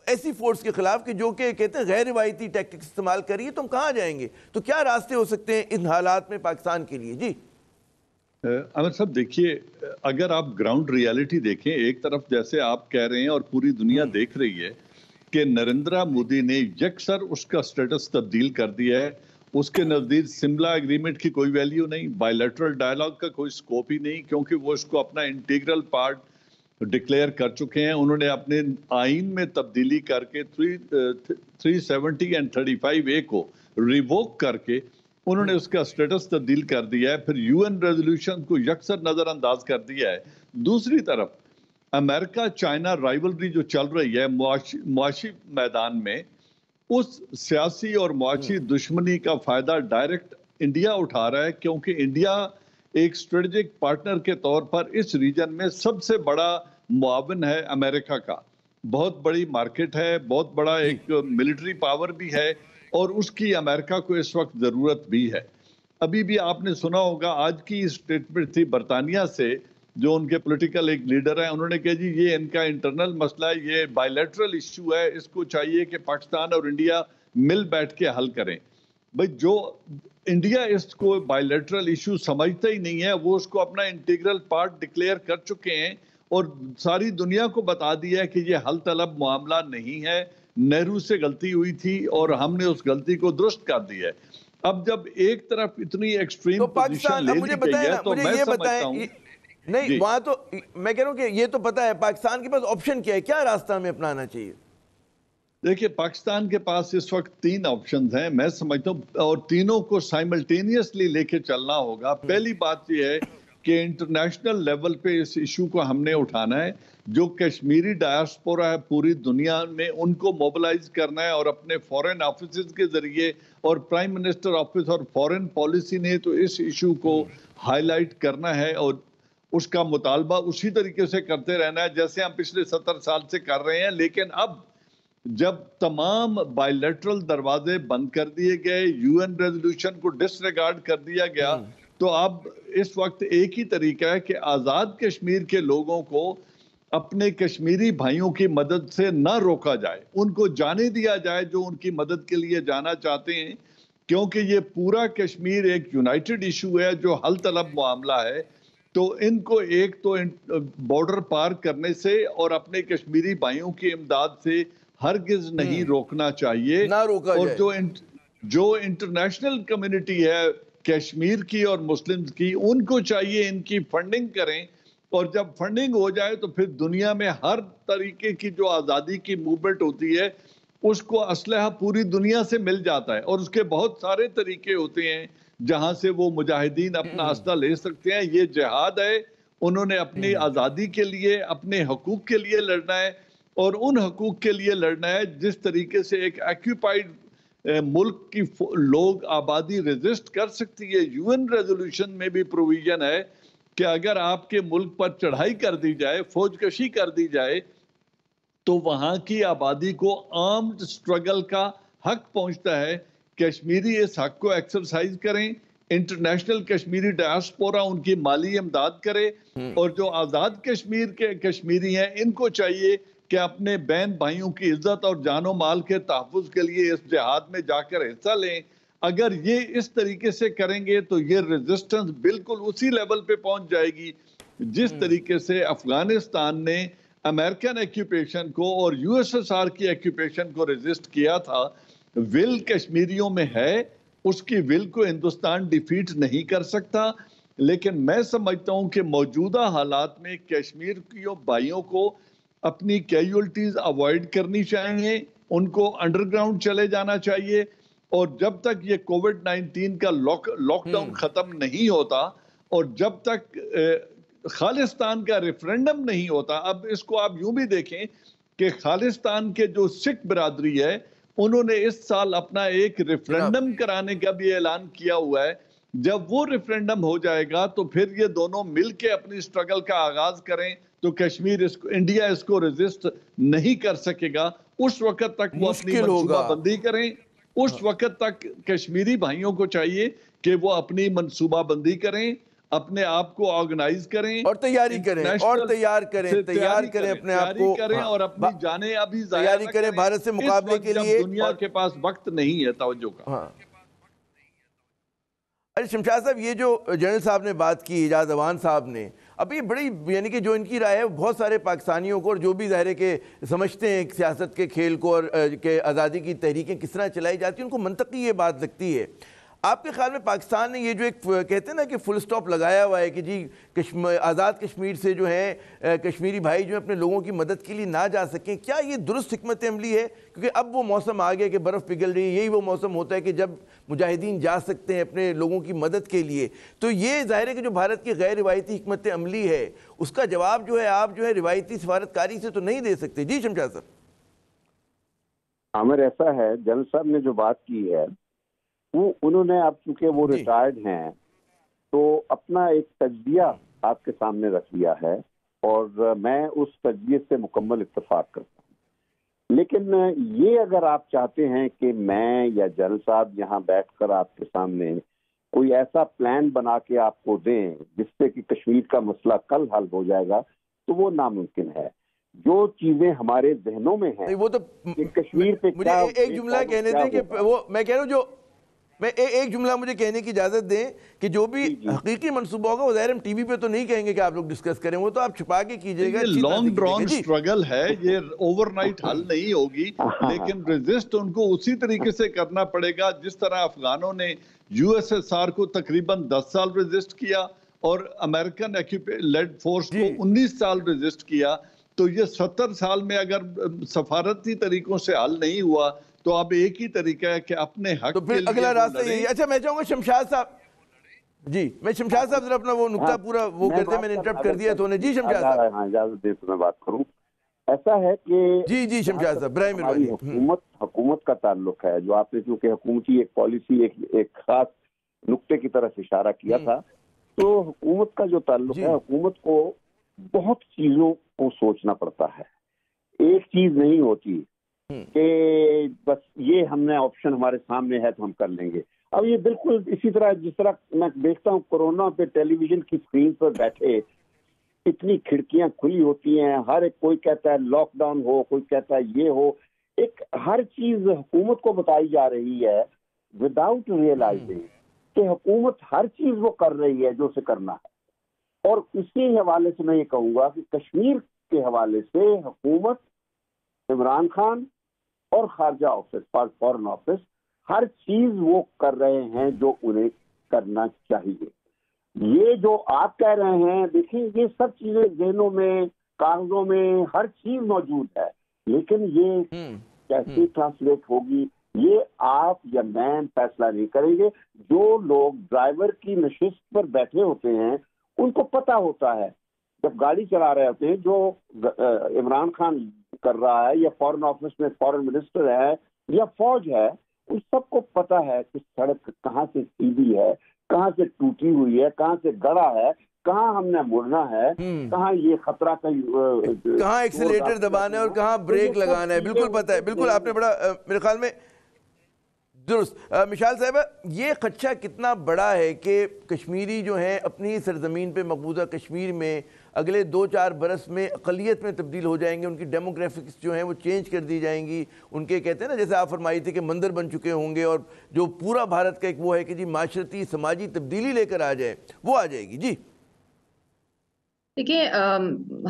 ایسی فورس کے خلاف کہ جو کہ کہتے ہیں غیر روایتی ٹیکٹکس استعمال کریے, تو ہم کہاں جائیں گے؟ تو کیا راستے ہو سکتے ہیں ان حالات میں پاکستان کے لیے؟ جی عامر صاحب دیکھیے, اگر آپ گراؤنڈ ریالٹی دیکھیں, ایک طرف جیسے آپ کہہ رہے ہیں اور پوری دنیا دیکھ رہی ہے کہ نریندرا مودی نے یکسر اس کا سٹیٹس تبدیل کر دیا ہے. اس کے نزدیک سملا ایگریمنٹ کی کوئی ویلیو نہیں, بائیلیٹرل ڈائیلاگ کا کوئی سکوپ ہی نہیں, کیونکہ وہ اس کو اپنا انٹیگرل پارٹ ڈکلیئر کر چکے ہیں. انہوں نے اپنے آئین میں تبدیلی کر کے 370 and 35A کو ریووک کر کے انہوں نے اس کا سٹیٹس تبدیل کر دیا ہے. پھر یو این ریزولوشن کو یکسر نظر انداز کر دیا ہے. دوسری طرف امریکہ چائنا رائیولری جو چل رہی ہے معاشی میدان میں, اس سیاسی اور معاشی دشمنی کا فائدہ ڈائریکٹ انڈیا اٹھا رہا ہے, کیونکہ انڈیا ایک اسٹریٹجک پارٹنر کے طور پر اس ریجن میں سب سے بڑا معاون ہے امریکہ کا. بہت بڑی مارکیٹ ہے, بہت بڑا ایک ملٹری پاور بھی ہے, اور اس کی امریکہ کو اس وقت ضرورت بھی ہے. ابھی بھی آپ نے سنا ہوگا آج کی اسٹیٹمنٹ تھی برطانیہ سے, جو ان کے پولیٹیکل ایک لیڈر ہیں, انہوں نے کہا جی یہ ان کا انٹرنل مسئلہ ہے, یہ بائیلیٹرل ایشو ہے, اس کو چاہیے کہ پاکستان اور انڈیا مل بیٹھ کے حل کریں. بھئی جو انڈیا اس کو بائیلیٹرل ایشو سمجھتا ہی نہیں ہے, وہ اس کو اپنا انٹیگرل پارٹ ڈکلیئر کر چکے ہیں اور ساری دنیا کو بتا دیا ہے کہ یہ حل طلب معاملہ نہیں ہے, نہرو سے غلطی ہوئی تھی اور ہم نے اس غلطی کو درست کر دی ہے. اب جب ایک طرف اتنی ایکسٹریم پوزیشن لے لی گئی ہے تو میں سمجھتا ہوں نہیں, وہاں تو میں کہہ رہا ہوں کہ یہ تو پتا ہے پاکستان کے پاس آپشن کیا ہے, کیا راستہ ہمیں اپنانا چاہیے؟ دیکھیں پاکستان کے پاس اس وقت 3 آپشنز ہیں میں سمجھتا ہوں, اور تینوں کو سائملٹینیسلی لے کے چلنا ہوگا. پہلی بات یہ ہے کہ انٹرنیشنل لیول پہ اس ایشو کو ہم نے اٹھانا ہے. جو کشمیری ڈائسپورا ہے پوری دنیا میں ان کو موبلائز کرنا ہے اور اپنے فورن آفیسز کے ذریعے اور پرائم منسٹر آفس اور فورن پالیسی نے تو اس ایشو کو ہائی لائٹ کرنا ہے اور اس کا مطالبہ اسی طریقے سے کرتے رہنا ہے جیسے ہم پچھلے 70 سال سے کر رہے ہیں. لیکن اب جب تمام بائی لیٹرل دروازے بند کر دیے گئے, یو این ریزولوشن کو ڈس ریگارڈ کر دیا گیا, تو اب اس وقت ایک ہی طریقہ ہے کہ آزاد کشمیر کے لوگوں کو اپنے کشمیری بھائیوں کی مدد سے نہ روکا جائے, ان کو جانے دیا جائے جو ان کی مدد کے لیے جانا چاہتے ہیں, کیونکہ یہ پورا کشمیر ایک یونائٹڈ ایشو ہے جو حل طلب معاملہ ہے. تو ان کو ایک تو بارڈر پار کرنے سے اور اپنے کشمیری بھائیوں کی امداد سے ہرگز نہیں روکنا چاہیے. اور جو انٹرنیشنل کمیونٹی ہے کشمیر کی اور مسلمز کی, ان کو چاہیے ان کی فنڈنگ کریں, اور جب فنڈنگ ہو جائے تو پھر دنیا میں ہر طریقے کی جو آزادی کی موومنٹ ہوتی ہے اس کو اسلحہ پوری دنیا سے مل جاتا ہے, اور اس کے بہت سارے طریقے ہوتے ہیں جہاں سے وہ مجاہدین اپنا اسلحہ لے سکتے ہیں. یہ جہاد ہے, انہوں نے اپنی آزادی کے لیے اپنے حقوق کے لیے لڑنا ہے, اور ان حقوق کے لیے لڑنا ہے جس طریقے سے ایک ایکوپائڈ ملک کی لوگ آبادی ریزسٹ کر سکتی ہے. یو این ریزولوشن میں بھی پروویژن ہے کہ اگر آپ کے ملک پر چڑھائی کر دی جائے, فوج کشی کر دی جائے, تو وہاں کی آبادی کو آرمڈ سٹرگل کا حق پہنچتا ہے. کشمیری اس حق کو ایکسرسائز کریں, انٹرنیشنل کشمیری ڈائسپورا ان کی مالی امداد کرے, اور جو آزاد کشمیر کے کشمیری ہیں ان کو چاہیے کہ اپنے بہن بھائیوں کی عزت اور جان و مال کے تحفظ کے لیے اس جہاد میں جا کر حصہ لیں. اگر یہ اس طریقے سے کریں گے تو یہ ریزسٹنس بالکل اسی لیول پہ پہنچ جائے گی جس طریقے سے افغانستان نے امریکن ایکوپیشن کو اور یو ایس ایس آر کی ایکوپیشن کو ریزسٹ کیا تھا. ول کشمیریوں میں ہے, اس کی ول کو ہندوستان ڈیفیٹ نہیں کر سکتا, لیکن میں سمجھتا ہوں کہ موجودہ حالات میں کشمیر کی بھائیوں کو اپنی کیجولٹیز اوائڈ کرنی چاہیے, ان کو انڈر گراؤنڈ چلے جانا چاہیے, اور جب تک یہ کووڈ-19 کا لاک ڈاؤن ختم نہیں ہوتا اور جب تک خالصتان کا ریفرنڈم نہیں ہوتا. اب اس کو آپ یوں بھی دیکھیں کہ خالصتان کے جو سکھ برادری ہے انہوں نے اس سال اپنا ایک ریفرنڈم کرانے کا بھی اعلان کیا ہوا ہے. جب وہ ریفرنڈم ہو جائے گا تو پھر یہ دونوں مل کے اپنی سٹرگل کا آغاز کریں تو کشمیر انڈیا اس کو ریزسٹ نہیں کر سکے گا. اس وقت تک وہ اپنی منصوبہ بندی کریں, اس وقت تک کشمیری بھائیوں کو چاہیے کہ وہ اپنی منصوبہ بندی کریں, اپنے آپ کو آرگنائز کریں اور تیاری کریں اپنے آپ کو, اور اپنی جانیں ابھی تیاری کریں بھارت سے مقابلے کے لیے. دنیا کے پاس وقت نہیں ہے توجہ کا. شمشاد صاحب, یہ جو جنرل صاحب نے بات کی, اعجاز امان صاحب نے, اب یہ بڑی یعنی کہ جو ان کی رائے ہے بہت سارے پاکستانیوں کو, اور جو بھی ظاہر ہے کہ سمجھتے ہیں سیاست کے کھیل کو اور کہ آزادی کی تحریکیں کس طرح چلائی جاتی ہیں, ان کو منطقی یہ بات لگتی ہے. آپ کے خیال میں پاکستان نے یہ جو ایک کہتے ہیں نا کہ فل سٹاپ لگایا ہوا ہے کہ جی آزاد کشمیر سے جو ہے کشمیری بھائی جو اپنے لوگوں کی مدد کے لیے نہ جا سکیں, کیا یہ درست حکمت عملی ہے؟ کیونکہ اب وہ موسم آ گیا کہ برف پگھل رہی ہے, یہی وہ موسم ہوتا ہے کہ جب مجاہدین جا سکتے ہیں اپنے لوگوں کی مدد کے لیے. تو یہ ظاہر ہے کہ جو بھارت کی غیر روایتی حکمت عملی ہے اس کا جواب جو ہے آپ جو ہے روایتی سفارتکاری سے تو نہیں دے سکتے. جی شمشاد صاحب. عامر, ایسا ہے جنرل صاحب نے جو بات کی ہے انہوں نے, اب چونکہ وہ ریٹائرڈ ہیں تو اپنا ایک تجزیہ آپ کے سامنے رکھ لیا ہے, اور میں اس تجزیے سے مکمل اتفاق کرتا ہوں. لیکن یہ اگر آپ چاہتے ہیں کہ میں یا جنرل صاحب یہاں بیٹھ کر آپ کے سامنے کوئی ایسا پلان بنا کے آپ کو دیں جس سے کہ کشمیر کا مسئلہ کل حل ہو جائے گا, تو وہ ناممکن ہے. جو چیزیں ہمارے ذہنوں میں ہیں وہ تو کشمیر پہ مجھے ایک جملہ کہنے دیں کہ وہ میں کہہ رہا ہوں, جو میں ایک جملہ مجھے کہنے کی اجازت دیں کہ جو بھی حقیقی منصوبہ ہوگا وہ ظاہر ہم ٹی وی پہ تو نہیں کہیں گے کہ آپ لوگ ڈسکس کریں, وہ تو آپ چھپا کے کیجئے گا. یہ لانگ ڈرون سٹرگل ہے, یہ اوور نائٹ حل نہیں ہوگی, لیکن ریزسٹ ان کو اسی طریقے سے کرنا پڑے گا جس طرح افغانوں نے یو ایس ایس آر کو تقریباً 10 سال ریزسٹ کیا اور امریکن لیڈ فورس کو 19 سال ریزسٹ کیا. تو یہ 70 سال میں اگر سفارتی طریقوں سے حل نہیں ہوا تو اب ایک ہی طریقہ ہے کہ اپنے حق تو پھر اگلا راستہ یہی. اچھا میں چاہوں گا شمشاد صاحب, جی میں شمشاد صاحب ذرا اپنا وہ نقطہ پورا وہ کرتے ہیں، میں نے انٹرپٹ کر دیا تو نے. جی شمشاد صاحب. ہاں اجازت دے تو میں بات کروں. ایسا ہے کہ جی شمشاد صاحب برائے مہربانی. حکومت کا تعلق ہے، جو آپ نے چونکہ حکومتی ایک پالیسی ایک خاص نقطے کی طرف اشارہ کیا تھا، تو حکومت کا جو تعلق ہے، حکومت کو بہت چیزوں کو سوچنا پڑتا ہے. ایک چیز نہیں ہوتی کہ بس یہ ہم نے آپشن ہمارے سامنے ہے تو ہم کر لیں گے. اب یہ بالکل اسی طرح جس طرح میں دیکھتا ہوں کورونا پہ ٹیلی ویژن کی اسکرین پر بیٹھے اتنی کھڑکیاں کھلی ہوتی ہیں، ہر ایک کوئی کہتا ہے لاک ڈاؤن ہو، کوئی کہتا ہے یہ ہو، ایک ہر چیز حکومت کو بتائی جا رہی ہے وداؤٹ ریئلائزنگ کہ حکومت ہر چیز وہ کر رہی ہے جو اسے کرنا ہے. اور اسی حوالے سے میں یہ کہوں گا کہ کشمیر کے حوالے سے حکومت، عمران خان اور خارجہ آفس، فارن آفس، ہر چیز وہ کر رہے ہیں جو انہیں کرنا چاہیے. یہ جو آپ کہہ رہے ہیں، دیکھیں یہ سب چیزیں ذہنوں میں، کاغذوں میں، ہر چیز موجود ہے، لیکن یہ کیسے ٹرانسلیٹ ہوگی یہ آپ یا میں فیصلہ نہیں کریں گے. جو لوگ ڈرائیور کی نشست پر بیٹھے ہوتے ہیں ان کو پتا ہوتا ہے، جب گاڑی چلا رہے ہوتے ہیں، جو عمران خان کر رہا ہے یا فارن آفس میں فارن منسٹر ہے یا فوج ہے، ان سب کو پتا ہے کہ سڑک کہاں سے سیدھی ہے، کہاں سے ٹوٹی ہوئی ہے، کہاں سے گڑا ہے، کہاں ہم نے مڑنا ہے، کہاں یہ خطرہ کہاں ایکسیلیٹر دبانا ہے اور کہاں بریک لگانا ہے. بالکل پتہ ہے. بالکل آپ نے بڑا میرے خیال میں درست. مشال صاحبہ یہ خدشہ کتنا بڑا ہے کہ کشمیری جو ہیں اپنی سرزمین پہ مقبوضہ کشمیر میں اگلے 2-4 برس میں اقلیت میں تبدیل ہو جائیں گے، ان کی ڈیموگرافکس جو ہیں وہ چینج کر دی جائیں گی، ان کے کہتے ہیں نا جیسے آپ فرمائی تھی کہ مندر بن چکے ہوں گے، اور جو پورا بھارت کا ایک وہ ہے کہ جی معاشرتی سماجی تبدیلی لے کر آ جائے وہ آ جائے گی. جی دیکھیں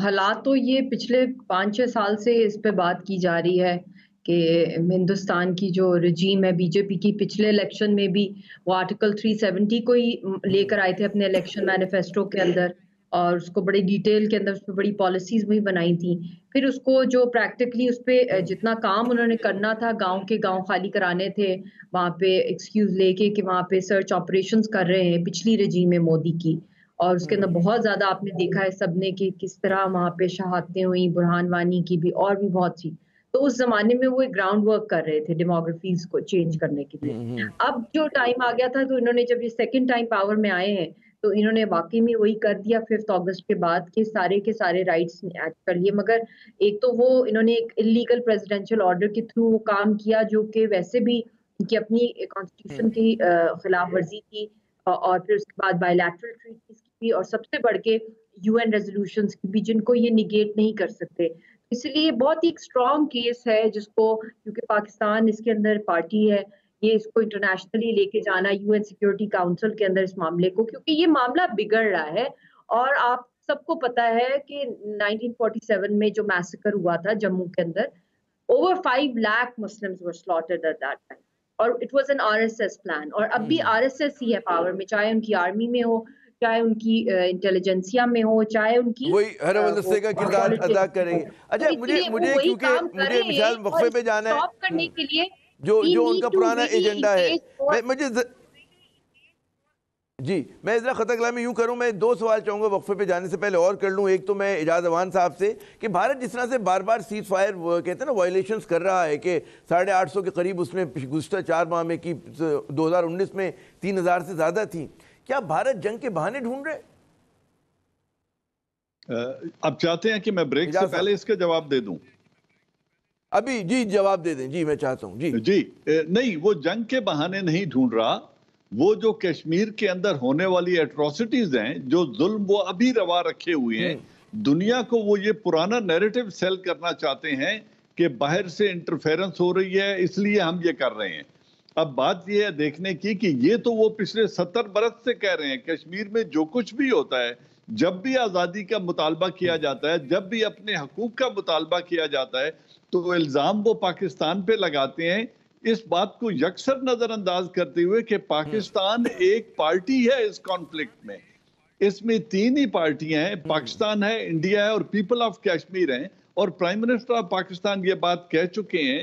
حالات تو یہ پچھلے 5-6 سال سے اس پہ بات کی جا رہی ہے کہ ہندوستان کی جو رجیم ہے بی جے پی کی، پچھلے الیکشن میں بھی وہ آرٹیکل 370 کو ہی لے کر آئے تھے اپنے الیکشن مینیفیسٹو کے اندر، اور اس کو بڑی ڈیٹیل کے اندر اس پہ بڑی پالیسیز بھی بنائی تھیں. پھر اس کو جو پریکٹیکلی اس پہ جتنا کام انہوں نے کرنا تھا، گاؤں کے گاؤں خالی کرانے تھے، وہاں پہ ایکسکیوز لے کے کہ وہاں پہ سرچ آپریشنز کر رہے ہیں پچھلی رجیم میں مودی کی، اور اس کے اندر بہت زیادہ آپ نے دیکھا ہے سب نے کہ کس طرح وہاں پہ شہادتیں ہوئیں، برہان وانی کی بھی اور بھی بہت سی. تو اس زمانے میں وہ ایک گراؤنڈ ورک کر رہے تھے ڈیموگرافیز کو چینج کرنے کے لیے. اب جو ٹائم آ گیا تھا تو انہوں نے جب یہ سیکنڈ ٹائم پاور میں آئے ہیں تو انہوں نے واقعی میں وہی کر دیا 5 اگست کے بعد کہ سارے کے سارے رائٹس ایڈ کر لیے. مگر ایک تو وہ انہوں نے ایک انلیگل پریزیڈینشیل آرڈر کے تھرو وہ کام کیا جو کہ ویسے بھی ان کی اپنی کانسٹیٹیوشن کی خلاف ورزی کی، اور پھر اس کے بعد بائی لیٹرل ٹریٹیز کی بھی، اور سب سے بڑھ کے یو این ریزولوشنز کی بھی، جن کو یہ نیگیٹ نہیں کر سکتے. اس لیے یہ بہت ہی ایک اسٹرانگ کیس ہے جس کو، کیونکہ پاکستان اس کے اندر پارٹی ہے، یہ اس کو انٹرنیشنلی لے کے جانا یو این سیکیورٹی کاؤنسل کے اندر اس معاملے کو، کیونکہ یہ معاملہ بگڑ رہا ہے. اور آپ سب کو پتا ہے کہ 1947 میں جو میسیکر ہوا تھا جموں کے اندر، over 5 lakh Muslims were slaughtered at that time. اور it was an RSS plan. اور اب بھی RSS ہی ہے پاور میں، چاہے ان کی آرمی میں ہو، چاہے ان کی انٹیلیجنسیا میں ہو، چاہے ان کی وہی ہر ودستے کا کردار ادا کریں گے. اچھا مجھے کیونکہ مجھے مشال وقفے پہ جانا ہے کرنے کے لیے جو ان کا پرانا ایجنڈا ہے، مجھے جی میں ذرا خطہ کلام میں یوں کروں، میں 2 سوال چاہوں گا وقفے پہ جانے سے پہلے اور کر لوں. ایک تو میں اعجاز اوان صاحب سے کہ بھارت جس طرح سے بار بار سیز فائر کہتے ہیں نا وائلیشنز کر رہا ہے کہ 850 کے قریب اس نے گزشتہ 4 ماہ میں کی، 2019 میں 3000 سے زیادہ تھیں، کیا بھارت جنگ کے بہانے ڈھونڈ رہے؟ اب چاہتے ہیں کہ میں بریک سے پہلے اس کا جواب دے دوں؟ ابھی جی جواب دے دیں. جی میں چاہتا ہوں. جی نہیں، وہ جنگ کے بہانے نہیں ڈھونڈ رہا. وہ جو کشمیر کے اندر ہونے والی ایٹروسٹیز ہیں، جو ظلم وہ ابھی روا رکھے ہوئے ہیں، دنیا کو وہ یہ پرانا نیریٹو سیل کرنا چاہتے ہیں کہ باہر سے انٹرفیرنس ہو رہی ہے اس لیے ہم یہ کر رہے ہیں. اب بات یہ ہے دیکھنے کی کہ یہ تو وہ پچھلے 70 برس سے کہہ رہے ہیں کشمیر میں جو کچھ بھی ہوتا ہے، جب بھی آزادی کا مطالبہ کیا جاتا ہے، جب بھی اپنے حقوق کا مطالبہ کیا جاتا ہے، تو الزام وہ پاکستان پہ لگاتے ہیں، اس بات کو یکسر نظر انداز کرتے ہوئے کہ پاکستان ایک پارٹی ہے اس کانفلکٹ میں. اس میں 3 ہی پارٹیاں ہیں، پاکستان ہے، انڈیا ہے اور پیپل آف کشمیر ہیں. اور پرائم منسٹر آف پاکستان یہ بات کہہ چکے ہیں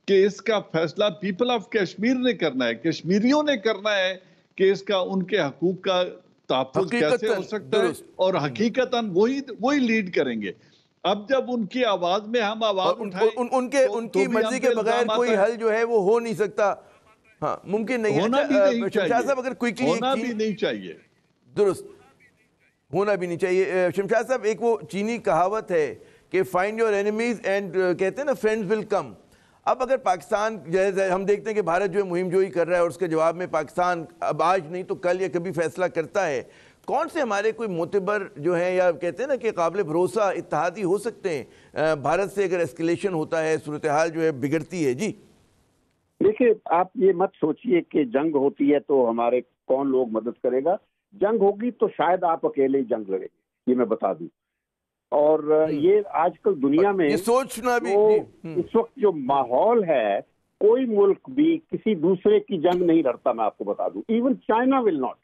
کہ اس کا فیصلہ پیپل آف کشمیر نے کرنا ہے، کشمیریوں نے کرنا ہے کہ اس کا ان کے حقوق کا تحفظ کیسے ہو سکتا ہے، اور حقیقتاً وہی لیڈ کریں گے۔ اب جب ان کی آواز میں ہم آواز اٹھائیں ان کی مرضی کے بغیر کوئی حل جو ہے وہ ہو نہیں سکتا، ہاں ممکن نہیں ہے۔ ہونا بھی نہیں چاہیے، شمشاد صاحب اگر کوئکلی ہونا بھی نہیں چاہیے، درست ہونا بھی نہیں چاہیے۔ شمشاد صاحب ایک وہ چینی کہاوت ہے کہ فائنڈ یور اینیمیز اینڈ کہتے ہیں نا فرینڈز ول کم۔ اب اگر پاکستان جیسے ہم دیکھتے ہیں کہ بھارت جو ہے مہم جوئی کر رہا ہے اور اس کے جواب میں پاکستان اب آج نہیں تو کل یا کبھی فیصلہ کرتا ہے، کون سے ہمارے کوئی معتبر جو ہیں یا کہتے ہیں نا کہ قابل بھروسہ اتحادی ہو سکتے ہیں بھارت سے اگر اسکلیشن ہوتا ہے، صورتحال جو ہے بگڑتی ہے؟ جی دیکھیں، آپ یہ مت سوچئے کہ جنگ ہوتی ہے تو ہمارے کون لوگ مدد کرے گا۔ جنگ ہوگی تو شاید آپ اکیلے ہی جنگ لڑیں گے، یہ میں بتا دوں۔ اور یہ آج کل دنیا میں یہ سوچنا بھی اس وقت جو ماحول ہے، کوئی ملک بھی کسی دوسرے کی جنگ نہیں لڑتا، میں آپ کو بتا دوں، ایون چائنا ول ناٹ۔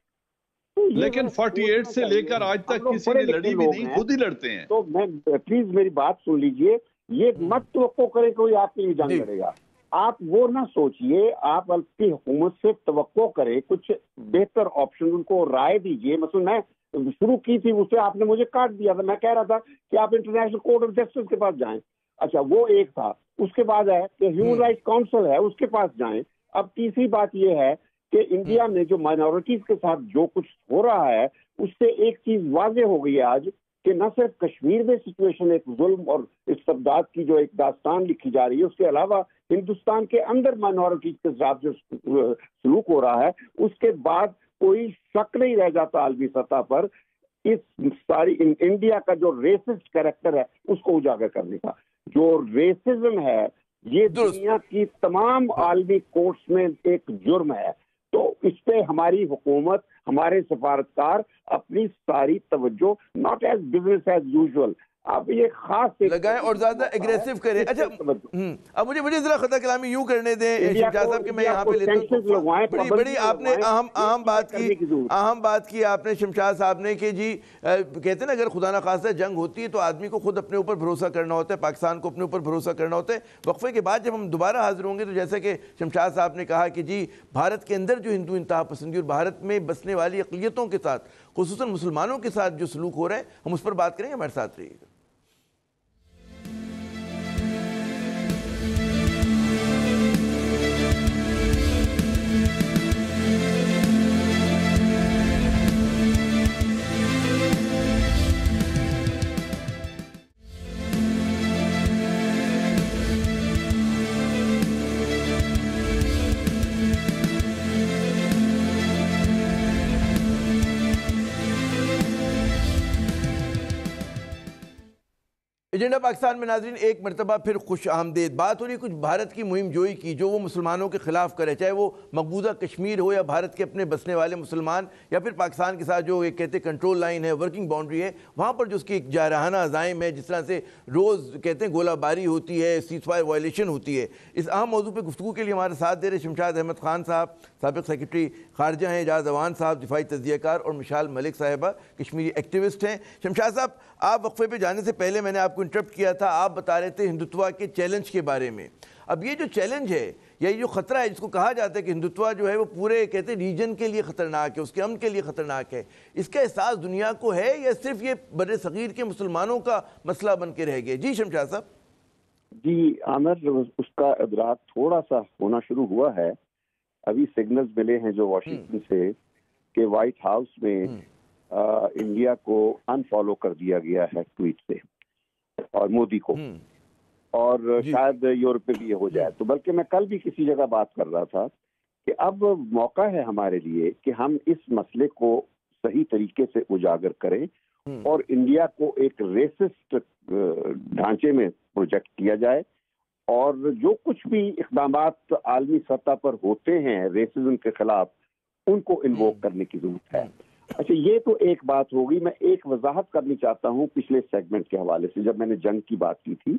لیکن 48 سے لے کر آج تک کسی نے لڑی بھی نہیں، خود ہی لڑتے ہیں۔ تو میں پلیز میری بات سن لیجئے، یہ مت توقع کرے کوئی آپ کے لیے جنگ لڑے گا۔ آپ وہ نہ سوچئے، آپ کی حکومت سے توقع کرے کچھ بہتر آپشن، ان کو رائے دیجئے۔ مثلا میں شروع کی تھی اس سے آپ نے مجھے کاٹ دیا تھا، میں کہہ رہا تھا کہ آپ انٹرنیشنل کورٹ آف جسٹس کے پاس جائیں، اچھا وہ ایک تھا۔ اس کے بعد ہے کہ ہیومن رائٹس کاؤنسل ہے، اس کے پاس جائیں۔ اب تیسری بات یہ ہے کہ انڈیا میں جو مائنورٹیز کے ساتھ جو کچھ ہو رہا ہے، اس سے ایک چیز واضح ہو گئی ہے آج کہ نہ صرف کشمیر میں سچویشن ایک ظلم اور استبداد کی جو ایک داستان لکھی جا رہی ہے، اس کے علاوہ ہندوستان کے اندر مائنورٹیز کے ساتھ جو سلوک ہو رہا ہے، اس کے بعد کوئی شک نہیں رہ جاتا عالمی سطح پر اس ساری انڈیا کا جو ریسسٹ کریکٹر ہے اس کو اجاگر کرنے کا۔ جو ریسزم ہے یہ دنیا کی تمام عالمی کورٹس میں ایک جرم ہے، تو اس پہ ہماری حکومت، ہمارے سفارتکار اپنی ساری توجہ not as business as usual, اب یہ خاص لگائیں اور زیادہ اگریسو کریں۔ اچھا اب مجھے ذرا خطہ کلامی یوں کرنے دیں شمشاد صاحب کہ میں یہاں پہ لیتا ہوں۔ بڑی آپ نے اہم بات کی آپ نے شمشاد صاحب نے کہ جی کہتے ہیں نا اگر خدا نخواستہ جنگ ہوتی ہے تو آدمی کو خود اپنے اوپر بھروسہ کرنا ہوتا ہے، پاکستان کو اپنے اوپر بھروسہ کرنا ہوتا ہے۔ وقفے کے بعد جب ہم دوبارہ حاضر ہوں گے تو جیسا کہ شمشاد صاحب نے کہا کہ جی بھارت کے اندر جو ہندو انتہا پسندی اور بھارت میں بسنے والی اقلیتوں کے ساتھ خصوصاً مسلمانوں کے ساتھ جو سلوک ہو رہا ہے، ہم اس پر بات کریں گے، ہمارے ساتھ رہیے گا۔ ایجنڈا پاکستان میں ناظرین ایک مرتبہ پھر خوش آمدید۔ بات ہو رہی کچھ بھارت کی مہم جوئی کی جو وہ مسلمانوں کے خلاف کرے، چاہے وہ مقبوضہ کشمیر ہو یا بھارت کے اپنے بسنے والے مسلمان، یا پھر پاکستان کے ساتھ جو ایک کہتے ہیں کنٹرول لائن ہے، ورکنگ باؤنڈری ہے، وہاں پر جو اس کی ایک جارحانہ عزائم ہے، جس طرح سے روز کہتے ہیں گولہ باری ہوتی ہے، سیز فائر وائلیشن ہوتی ہے۔ اس اہم موضوع پہ گفتگو کے لیے ہمارے ساتھ دے رہے شمشاد احمد خان صاحب، سابق سیکرٹری خارجہ ہیں، اعجاز اوان صاحب دفاعی تجزیہ کار، اور مشال ملک صاحبہ کشمیری ایکٹیوسٹ ہیں۔ شمشاد صاحب آپ وقفے پہ جانے سے پہلے میں نے آپ کو انٹرپٹ کیا تھا، آپ بتا رہے تھے ہندوتوا کے چیلنج کے بارے میں۔ اب یہ جو چیلنج ہے یا یہ جو خطرہ ہے جس کو کہا جاتا ہے کہ ہندوتوا جو ہے وہ پورے کہتے ہیں ریجن کے لیے خطرناک ہے، اس کے امن کے لیے خطرناک ہے، اس کا احساس دنیا کو ہے یا صرف یہ بر صغیر کے مسلمانوں کا مسئلہ بن کے رہ گیا؟ جی شمشاد صاحب۔ جی عامر، اس کا ادراک تھوڑا سا ہونا شروع ہوا ہے۔ ابھی سگنلز ملے ہیں جو واشنگٹن سے کہ وائٹ ہاؤس میں انڈیا کو انفالو کر دیا گیا ہے ٹویٹ سے، اور مودی کو، اور شاید یورپ میں بھی یہ ہو جائے۔ تو بلکہ میں کل بھی کسی جگہ بات کر رہا تھا کہ اب موقع ہے ہمارے لیے کہ ہم اس مسئلے کو صحیح طریقے سے اجاگر کریں اور انڈیا کو ایک ریسسٹ ڈھانچے میں پروجیکٹ کیا جائے، اور جو کچھ بھی اقدامات عالمی سطح پر ہوتے ہیں ریسزم کے خلاف ان کو انووک کرنے کی ضرورت ہے۔ اچھا، یہ تو ایک بات ہوگی۔ میں ایک وضاحت کرنی چاہتا ہوں پچھلے سیگمنٹ کے حوالے سے، جب میں نے جنگ کی بات کی تھی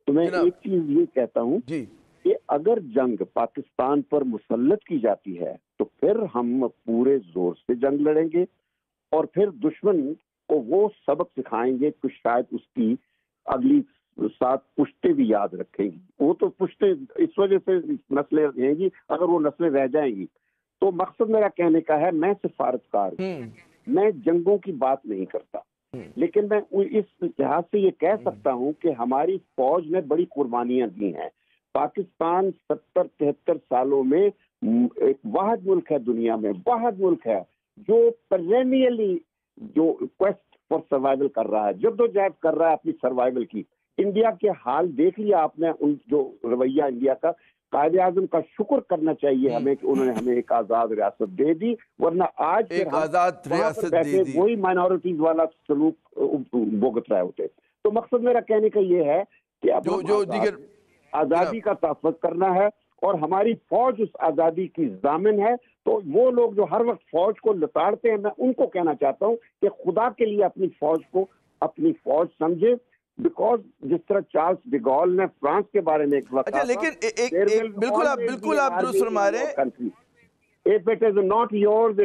تو میں ایک چیز یہ کہتا ہوں کہ اگر جنگ پاکستان پر مسلط کی جاتی ہے تو پھر ہم پورے زور سے جنگ لڑیں گے، اور پھر دشمن کو وہ سبق سکھائیں گے کہ شاید اس کی اگلی 7 پشتیں بھی یاد رکھیں گی۔ وہ تو پشتیں اس وجہ سے نسلیں رہیں گی، اگر وہ نسلیں رہ جائیں گی تو مقصد میرا کہنے کا ہے، میں سفارتکار ہوں، میں جنگوں کی بات نہیں کرتا، لیکن میں اس لحاظ سے یہ کہہ سکتا ہوں کہ ہماری فوج نے بڑی قربانیاں دی ہیں۔ پاکستان 70-73 سالوں میں ایک واحد ملک ہے دنیا میں، واحد ملک ہے جو پیرینیلی جو کویسٹ فار سروائیول کر رہا ہے، جدوجہد کر رہا ہے اپنی سروائیول کی۔ انڈیا کے حال دیکھ لیا آپ نے، ان جو رویہ انڈیا کا، قائد اعظم کا شکر کرنا چاہیے ہمیں کہ انہوں نے ہمیں ایک آزاد ریاست دے دی، ورنہ آج ایک آزاد ریاست دے دی، وہی مائنورٹیز والا سلوک بھگت رہے ہوتے۔ تو مقصد میرا کہنے کا یہ ہے کہ اب جو دیگر آزادی کا تحفظ کرنا ہے، اور ہماری فوج اس آزادی کی ضامن ہے۔ تو وہ لوگ جو ہر وقت فوج کو لتاڑتے ہیں، میں ان کو کہنا چاہتا ہوں کہ خدا کے لیے اپنی فوج کو اپنی فوج سمجھے، بیکاز جس طرح چارلس ڈی گول نے فرانس کے بارے میں ایک وقت، اچھا لیکن بالکل آپ درست فرما رہے ہیں،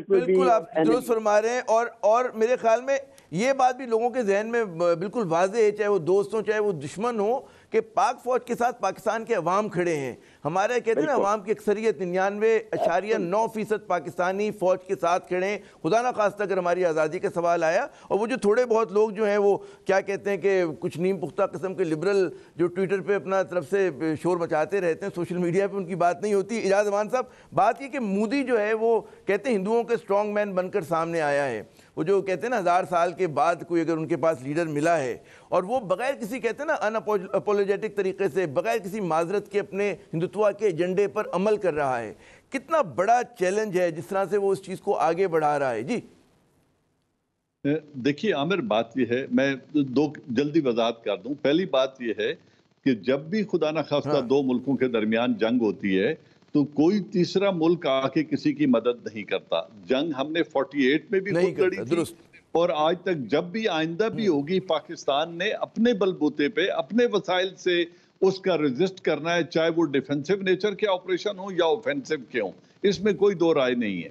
بالکل آپ درست فرما رہے ہیں، اور میرے خیال میں یہ بات بھی لوگوں کے ذہن میں بالکل واضح ہے، چاہے وہ دوست ہوں چاہے وہ دشمن ہوں، کہ پاک فوج کے ساتھ پاکستان کے عوام کھڑے ہیں۔ ہمارے کہتے ہیں نا، عوام کی اکثریت 99.9% پاکستانی فوج کے ساتھ کھڑے ہیں۔ خدا نہ خواستہ اگر ہماری آزادی کا سوال آیا، اور وہ جو تھوڑے بہت لوگ جو ہیں وہ کیا کہتے ہیں کہ کچھ نیم پختہ قسم کے لبرل جو ٹویٹر پہ اپنا طرف سے شور مچاتے رہتے ہیں، سوشل میڈیا پہ ان کی بات نہیں ہوتی۔ اعجاز امان صاحب، بات یہ کہ مودی جو ہے وہ کہتے ہیں ہندوؤں کے سٹرونگ مین بن کر سامنے آیا ہے۔ وہ جو کہتے ہیں نا 1000 سال کے بعد کوئی اگر ان کے پاس لیڈر ملا ہے، اور وہ بغیر کسی کہتے ہیں نا اناپولوجیٹک طریقے سے، بغیر کسی معذرت کے اپنے ہندوتوا کے ایجنڈے پر عمل کر رہا ہے، کتنا بڑا چیلنج ہے جس طرح سے وہ اس چیز کو آگے بڑھا رہا ہے۔ جی دیکھیے عامر، بات یہ ہے، میں دو جلدی وضاحت کر دوں۔ پہلی بات یہ ہے کہ جب بھی خدا نہ خواستہ دو ملکوں کے درمیان جنگ ہوتی ہے تو کوئی تیسرا ملک آ کے کسی کی مدد نہیں کرتا۔ جنگ ہم نے 48 میں بھی خود لڑی تھی، اور آج تک جب بھی آئندہ بھی ہوگی، پاکستان نے اپنے بلبوتے پہ اپنے وسائل سے اس کا ریزسٹ کرنا ہے، چاہے وہ ڈیفنسو نیچر کے آپریشن ہوں یا اوفینسو کے ہوں، اس میں کوئی دو رائے نہیں ہے۔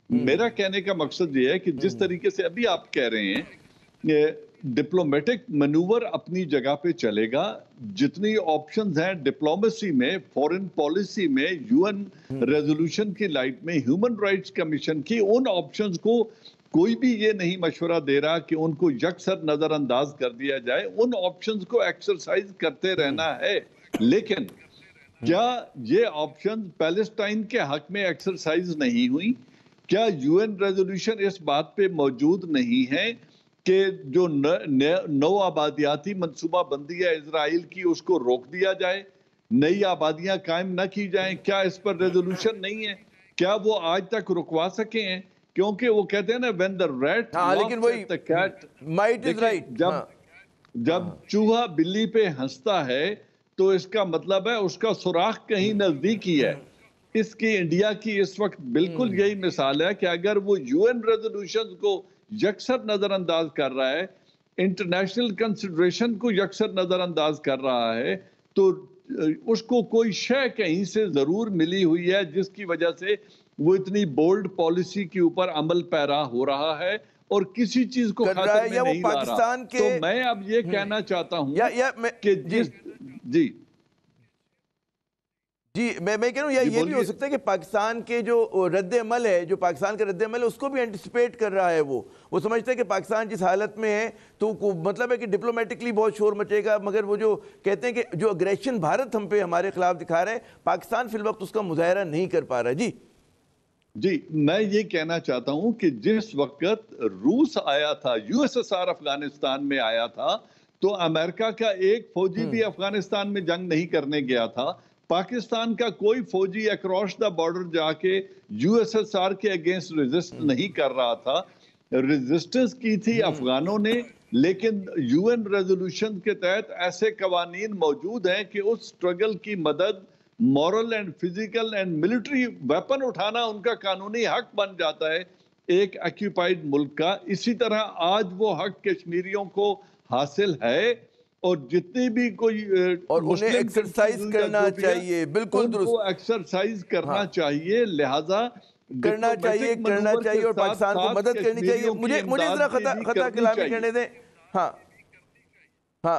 میرا کہنے کا مقصد یہ ہے کہ جس طریقے سے ابھی آپ کہہ رہے ہیں، ڈپلومیٹک منور اپنی جگہ پہ چلے گا، جتنی آپشنز ہیں ڈپلومیسی میں، فورن پالیسی میں، یو این ریزولوشن کی لائٹ میں، ہیومن رائٹس کمیشن کی، ان آپشنز کو کوئی بھی یہ نہیں مشورہ دے رہا کہ ان کو یکسر نظر انداز کر دیا جائے۔ ان آپشنز کو ایکسرسائز کرتے رہنا ہے، لیکن کیا یہ آپشنز پیلسٹائن کے حق میں ایکسرسائز نہیں ہوئی؟ کیا یو این ریزولوشن اس بات پہ موجود نہیں ہے کہ جو نو آبادیاتی منصوبہ بندی ہے اسرائیل کی، اس کو روک دیا جائے، نئی آبادیاں قائم نہ کی جائیں؟ کیا اس پر ریزولوشن نہیں ہے؟ کیا وہ آج تک رکوا سکے ہیں؟ کیونکہ وہ کہتے ہیں نا when the rat laughs at the cat، might is right، جب چوہا بلی پہ ہنستا ہے تو اس کا مطلب ہے اس کا سوراخ کہیں نزدیک ہی ہے۔ اس کی انڈیا کی اس وقت بالکل یہی مثال ہے کہ اگر وہ یو این ریزولوشن کو یکسر نظر انداز کر رہا ہے، انٹرنیشنل کنسیڈریشن کو یکسر نظر انداز کر رہا ہے، تو اس کو کوئی شے کہیں سے ضرور ملی ہوئی ہے جس کی وجہ سے وہ اتنی بولڈ پالیسی کے اوپر عمل پیرا ہو رہا ہے اور کسی چیز کو خاطر میں نہیں لا رہا۔ تو میں اب یہ کہنا چاہتا ہوں کہ جی میں کہہ رہا ہوں یہ بھی ہو سکتا ہے کہ پاکستان کے جو رد عمل ہے، جو پاکستان کا رد عمل ہے، اس کو بھی انٹیسپیٹ کر رہا ہے۔ وہ سمجھتا ہے کہ پاکستان جس حالت میں ہے تو مطلب ہے کہ ڈپلومیٹکلی بہت شور مچے گا، مگر وہ جو کہتے ہیں کہ جو اگریشن بھارت ہم پہ ہمارے خلاف دکھا رہا ہے، پاکستان فی الوقت اس کا مظاہرہ نہیں کر پا رہا۔ جی میں یہ کہنا چاہتا ہوں کہ جس وقت روس آیا تھا، U S S R Afghanistan میں آیا تھا، تو امریکہ کا ایک فوجی بھی افغانستان میں جنگ نہیں کرنے گیا تھا۔ پاکستان کا کوئی فوجی اکراس دا بارڈر جا کے یو ایس ایس آر کے اگینسٹ ریزسٹ نہیں کر رہا تھا۔ ریزسٹنس کی تھی افغانوں نے، لیکن یو این ریزولوشن کے تحت ایسے قوانین موجود ہیں کہ اس سٹرگل کی مدد، moral and physical and military weapon اٹھانا ان کا قانونی حق بن جاتا ہے ایک آکیوپائیڈ ملک کا۔ اسی طرح آج وہ حق کشمیریوں کو حاصل ہے، اور جتنی بھی کوئی اور انہیں ایکسرسائز کرنا چاہیے، بالکل درست، ایکسرسائز کرنا چاہیے، لہٰذا کرنا چاہیے اور پاکستان کو مدد کرنی چاہیے۔ مجھے ذرا خطا کلامی کرنے دیں۔ ہاں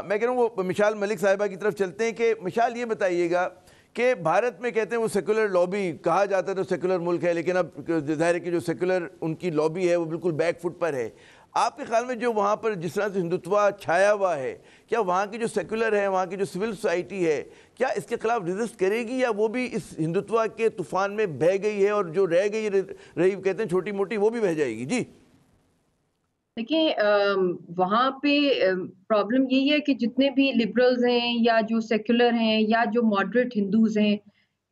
میں کہہ رہا ہوں وہ مشال ملک صاحبہ کی طرف چلتے ہیں کہ مشال یہ بتائیے گا کہ بھارت میں کہتے ہیں وہ سیکولر لابی کہا جاتا ہے تو سیکولر ملک ہے، لیکن اب ظاہر ہے کہ جو سیکولر ان کی لابی ہے وہ بالکل بیک فٹ پر ہے. آپ کے خیال میں جو وہاں پر جس طرح سے ہندوتوا چھایا ہوا ہے، کیا وہاں کی جو سیکولر ہے، وہاں کی جو سول سوسائٹی ہے، کیا اس کے خلاف ریزسٹ کرے گی، یا وہ بھی اس ہندوتوا کے طوفان میں بہہ گئی ہے اور جو رہ گئی رہی کہتے ہیں چھوٹی موٹی وہ بھی بہہ جائے گی؟ جی دیکھیں وہاں پہ پرابلم یہی ہے کہ جتنے بھی لبرلز ہیں یا جو سیکولر ہیں یا جو ماڈریٹ ہندوز ہیں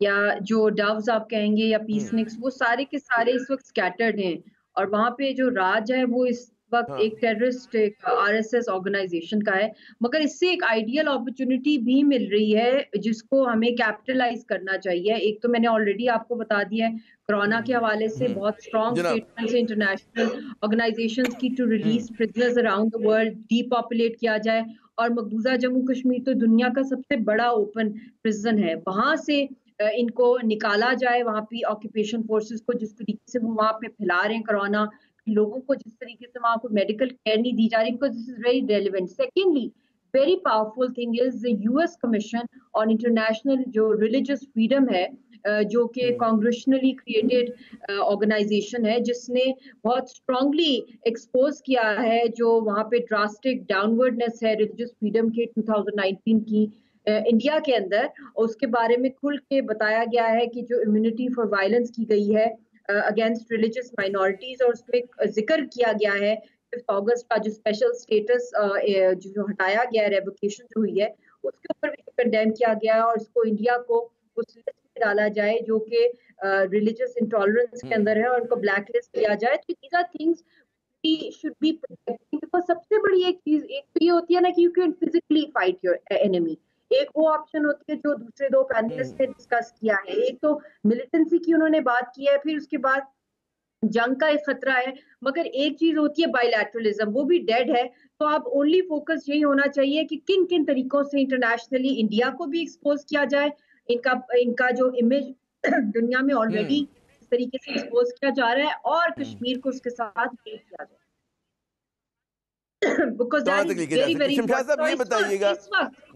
یا جو ڈاوز آپ کہیں گے یا پیسنکس، وہ سارے کے سارے اس وقت سکیٹرڈ ہیں. اور وہاں پہ جو راج ہے وہ اس وقت ایک terrorist R S S organization کا ہے. مگر اس سے ایک آئیڈیل اپرچونٹی بھی مل رہی ہے جس کو ہمیں کیپٹلائز کرنا چاہیے. ایک تو میں نے آلریڈی آپ کو بتا دیا ہے کرونا کے حوالے سے بہت اسٹرانگ اسٹیٹمنٹس ہیں انٹرنیشنل آرگنائزیشنز کی to release prisoners around the world, depopulate کیا جائے. اور مقبوضہ جموں کشمیر تو دنیا کا سب سے بڑا اوپن پرزن ہے، وہاں سے ان کو نکالا جائے. وہاں پہ آکوپیشن فورسز کو جس طریقے سے وہ وہاں پہ پھیلا رہے ہیں کرونا، لوگوں کو جس طریقے سے وہاں کو میڈیکل کیئر نہیں دی جا رہی، because this is very relevant. Secondly very powerful thing is the US commission on international جو ریلیجس فریڈم ہے، جو کہ کانگریشنلی کریٹڈ آرگنائزیشن ہے، جس نے بہت اسٹرانگلی ایکسپوز کیا ہے جو وہاں پہ ڈراسٹک ڈاؤن ورڈنس ہے ریلیجس فریڈم کے 2019 کی انڈیا کے اندر. اس کے بارے میں کھل کے بتایا گیا ہے کہ جو امیونٹی فار وائلنس کی گئی ہے اگینسٹ ریلیجس مائنورٹیز، اور اس میں ذکر کیا گیا ہے 5 اگست کا جو اسپیشل اسٹیٹس جو ہٹایا گیا ہے، ریووکیشن جو ہوئی ہے، اس کے اوپر بھی کنڈیم کیا گیا ہے. اور اس کو انڈیا کو اس لسٹ میں ڈالا جائے جو کہ ریلیجس انٹالرنس کے اندر ہے، اور ان کو بلیک لسٹ کیا جائے. تو these are things we should be protecting, because سب سے بڑی ایک چیز ایک تو یہ ہوتی ہے نا کہ you can physically fight your enemy. ایک وہ آپشن ہوتی ہے جو دوسرے دو پینلسٹ نے ڈسکس کیا ہے، ایک تو ملیٹنسی کی انہوں نے بات کی ہے، پھر اس کے بعد جنگ کا ایک خطرہ ہے. مگر ایک چیز ہوتی ہے بائی لیٹرلزم، وہ بھی ڈیڈ ہے. تو اب اونلی فوکس یہی ہونا چاہیے کہ کن کن طریقوں سے انٹرنیشنلی انڈیا کو بھی ایکسپوز کیا جائے. ان کا جو امیج دنیا میں آلریڈی اس طریقے سے ایکسپوز کیا جا رہا ہے، اور کشمیر کو اس کے ساتھ لے کیا جائے.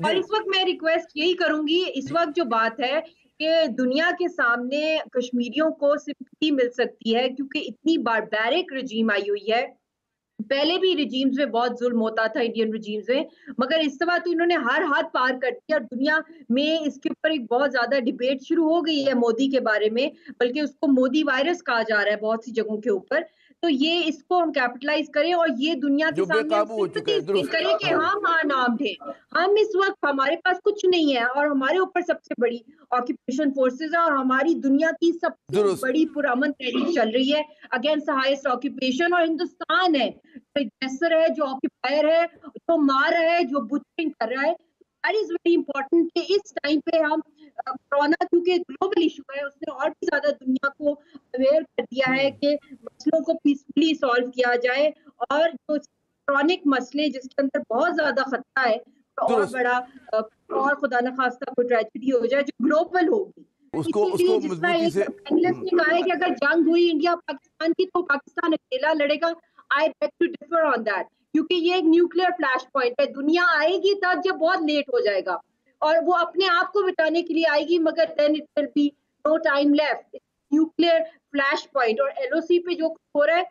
اور اس وقت میں ریکویسٹ یہی کروں گی، اس وقت جو بات ہے کہ دنیا کے سامنے کشمیریوں کو سمپتی مل سکتی ہے، کیونکہ اتنی باربیرک رجیم آئی ہوئی ہے. پہلے بھی رجیمز میں بہت ظلم ہوتا تھا انڈین رجیمز میں، مگر اس دفعہ تو انہوں نے ہر حد پار کر دیا. اور دنیا میں اس کے اوپر ایک بہت زیادہ ڈیبیٹ شروع ہو گئی ہے مودی کے بارے میں، بلکہ اس کو مودی وائرس کہا جا رہا ہے بہت سی جگہوں کے اوپر. تو یہ اس کو ہم کیپٹلائز کریں اور یہ دنیا کے سامنے کریں کہ ہم نام دیں. ہم اس وقت ہمارے پاس کچھ نہیں ہے، اور ہمارے اوپر سب سے بڑی آکوپیشن فورسز ہے، اور ہماری دنیا کی سب سے بڑی پرامن تحریک چل رہی ہے اگینسٹ ہائیسٹ آکوپیشن. اور ہندوستان ہے ایگریسر ہے، جو آکوپائر ہے، جو مار رہا ہے، جو بچرنگ کر رہا ہے. دیٹ از ویری امپورٹنٹ کہ اس ٹائم پہ ہم کورونا کیونکہ گلوبل ایشو ہے، اس نے اور بھی زیادہ دنیا کو اویئر کر دیا ہے کہ مسئلوں کو پیسفلی سالو کیا جائے. اور جو کرونک مسئلے جس کے اندر بہت زیادہ خطرہ ہے اور بڑا اور خدا نخواستہ کوئی ٹریجڈی ہو جائے جو گلوبل ہوگی. اسی لیے جس طرح ایک پینلسٹ نے کہا ہے کہ اگر جنگ ہوئی انڈیا پاکستان کی تو پاکستان اکیلا لڑے گا. I beg to differ on that, کیونکہ یہ ایک نیوکلیئر فلیش پوائنٹ ہے. دنیا آئے گی تب جب بہت لیٹ ہو جائے گا، اور وہ اپنے آپ کو بچانے کے لیے آئے گی، مگر then it will be no time left. Nuclear flash point. اور LOC پہ جو ہو رہا ہے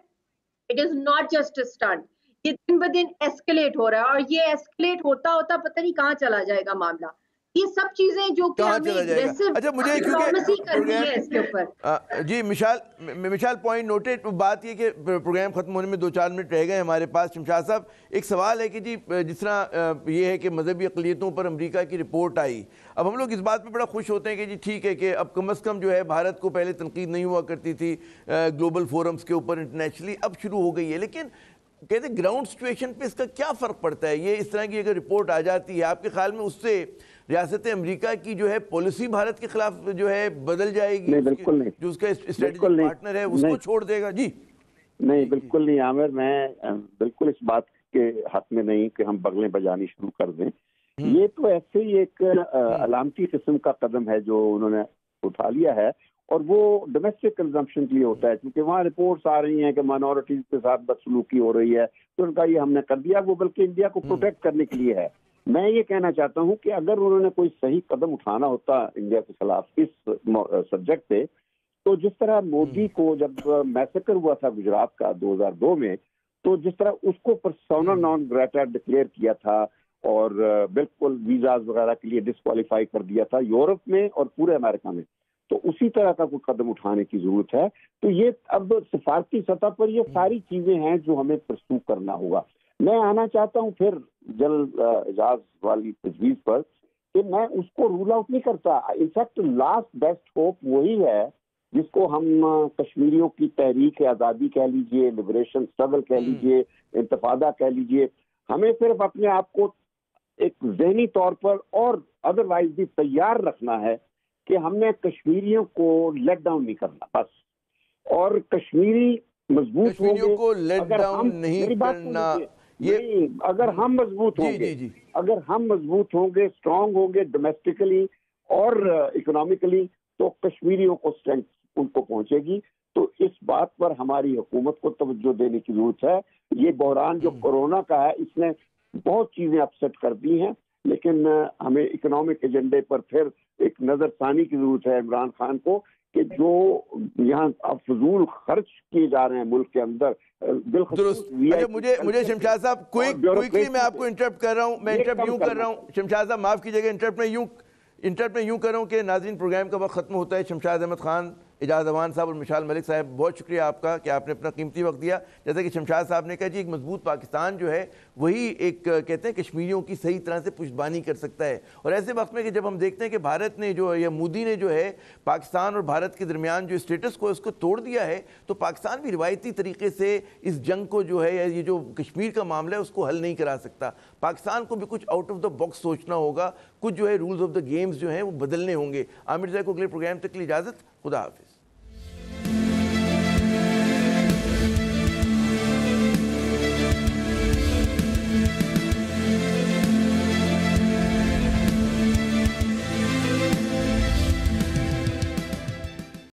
it is not just a stunt. یہ دن بدن ایسکلیٹ ہو رہا ہے، اور یہ ایسکلیٹ ہوتا ہوتا پتہ نہیں کہاں چلا جائے گا معاملہ. یہ سب چیزیں جو کہ ہمیں اچھا مجھے جی مشال پوائنٹ نوٹڈ. بات یہ کہ پروگرام ختم ہونے میں 2-4 منٹ رہ گئے ہمارے پاس. شمشاد صاحب ایک سوال ہے کہ جی جس طرح یہ ہے کہ مذہبی اقلیتوں پر امریکہ کی رپورٹ آئی، اب ہم لوگ اس بات پہ بڑا خوش ہوتے ہیں کہ جی ٹھیک ہے کہ اب کم از کم جو ہے بھارت کو پہلے تنقید نہیں ہوا کرتی تھی گلوبل فورمز کے اوپر انٹرنیشنلی، اب شروع ہو گئی ہے. لیکن کہتے ہیں گراؤنڈ سچویشن پہ اس کا کیا فرق پڑتا ہے؟ یہ اس طرح کی اگر رپورٹ آ جاتی ہے آپ کے خیال میں اس سے ریاست امریکہ کی جو ہے پالیسی بھارت کے خلاف جو ہے بدل جائے گی؟ نہیں بالکل نہیں. جو اس کا اسٹریٹجک پارٹنر ہے اس کو چھوڑ دے گا؟ جی نہیں بالکل نہیں عامر، میں بالکل اس بات کے حق میں نہیں کہ ہم بغلیں بجانی شروع کر دیں. یہ تو ایسے ہی ایک علامتی قسم کا قدم ہے جو انہوں نے اٹھا لیا ہے، اور وہ ڈومیسٹک کنزمپشن کے لیے ہوتا ہے، کیونکہ وہاں رپورٹس آ رہی ہیں کہ مائنورٹیز کے ساتھ بدسلوکی ہو رہی ہے، تو ان کا یہ ہم نے کر دیا. وہ بلکہ انڈیا کو پروٹیکٹ کرنے کے لیے ہے. میں یہ کہنا چاہتا ہوں کہ اگر انہوں نے کوئی صحیح قدم اٹھانا ہوتا انڈیا کے خلاف اس سبجیکٹ پہ، تو جس طرح مودی کو جب میسیکر ہوا تھا گجرات کا 2002 میں، تو جس طرح اس کو پرسونا نان گریٹا ڈکلیئر کیا تھا اور بالکل ویزاز وغیرہ کے لیے ڈسکوالیفائی کر دیا تھا یورپ میں اور پورے امریکہ میں، تو اسی طرح کا کوئی قدم اٹھانے کی ضرورت ہے. تو یہ اب سفارتی سطح پر یہ ساری چیزیں ہیں جو ہمیں پرسو کرنا ہوگا. میں آنا چاہتا ہوں پھر جنرل اعجاز والی تجویز پر کہ میں اس کو رول آؤٹ نہیں کرتا. انفیکٹ لاسٹ بیسٹ ہوپ وہی ہے جس کو ہم کشمیریوں کی تحریک آزادی کہہ لیجئے، لبریشن اسٹرگل کہہ لیجئے، انتفاضہ کہہ لیجئے. ہمیں صرف اپنے آپ کو ایک ذہنی طور پر اور ادروائز بھی تیار رکھنا ہے کہ ہم نے کشمیریوں کو لیٹ ڈاؤن نہیں کرنا بس. اور کشمیری مضبوط ہوں گے، کو لیٹ ڈاؤن نہیں کرنا. اگر ہم مضبوط ہوں گے، اگر ہم مضبوط ہوں گے، اسٹرانگ ہوں گے ڈومیسٹکلی اور اکنامکلی، تو کشمیریوں کو اسٹرینتھ ان کو پہنچے گی. تو اس بات پر ہماری حکومت کو توجہ دینے کی ضرورت ہے. یہ بحران جو کورونا کا ہے اس نے بہت چیزیں اپسیٹ کر دی ہیں، لیکن ہمیں اکنامک ایجنڈے پر پھر ایک نظر ثانی کی ضرورت ہے عمران خان کو کہ جو یہاں فضول خرچ کیے جا رہے ہیں ملک کے اندر. درست. مجھے شمشاد صاحب کوئکلی میں آپ کو انٹرپٹ کر رہا ہوں. میں انٹرپٹ یوں کر رہا ہوں، شمشاد صاحب معاف کیجئے گا، انٹرپٹ میں یوں کر رہا ہوں کہ ناظرین پروگرام کا وقت ختم ہوتا ہے. شمشاد احمد خان، اعجاز امان صاحب اور مشال ملک صاحب، بہت شکریہ آپ کا کہ آپ نے اپنا قیمتی وقت دیا. جیسا کہ شمشاد صاحب نے کہا جی ایک مضبوط پاکستان جو ہے وہی ایک کہتے ہیں کشمیریوں کی صحیح طرح سے پشتبانی کر سکتا ہے. اور ایسے وقت میں کہ جب ہم دیکھتے ہیں کہ بھارت نے جو یا مودی نے جو ہے پاکستان اور بھارت کے درمیان جو اسٹیٹس کو اس کو توڑ دیا ہے، تو پاکستان بھی روایتی طریقے سے اس جنگ کو جو ہے یا یہ جو کشمیر کا معاملہ ہے اس کو حل نہیں کرا سکتا. پاکستان کو بھی کچھ آؤٹ آف دا باکس سوچنا ہوگا، کچھ جو ہے رولز آف دا گیمز جو ہیں وہ بدلنے ہوں گے. عامر زائی کو اگلے پروگرام تک کے لیے اجازت. خدا حافظ.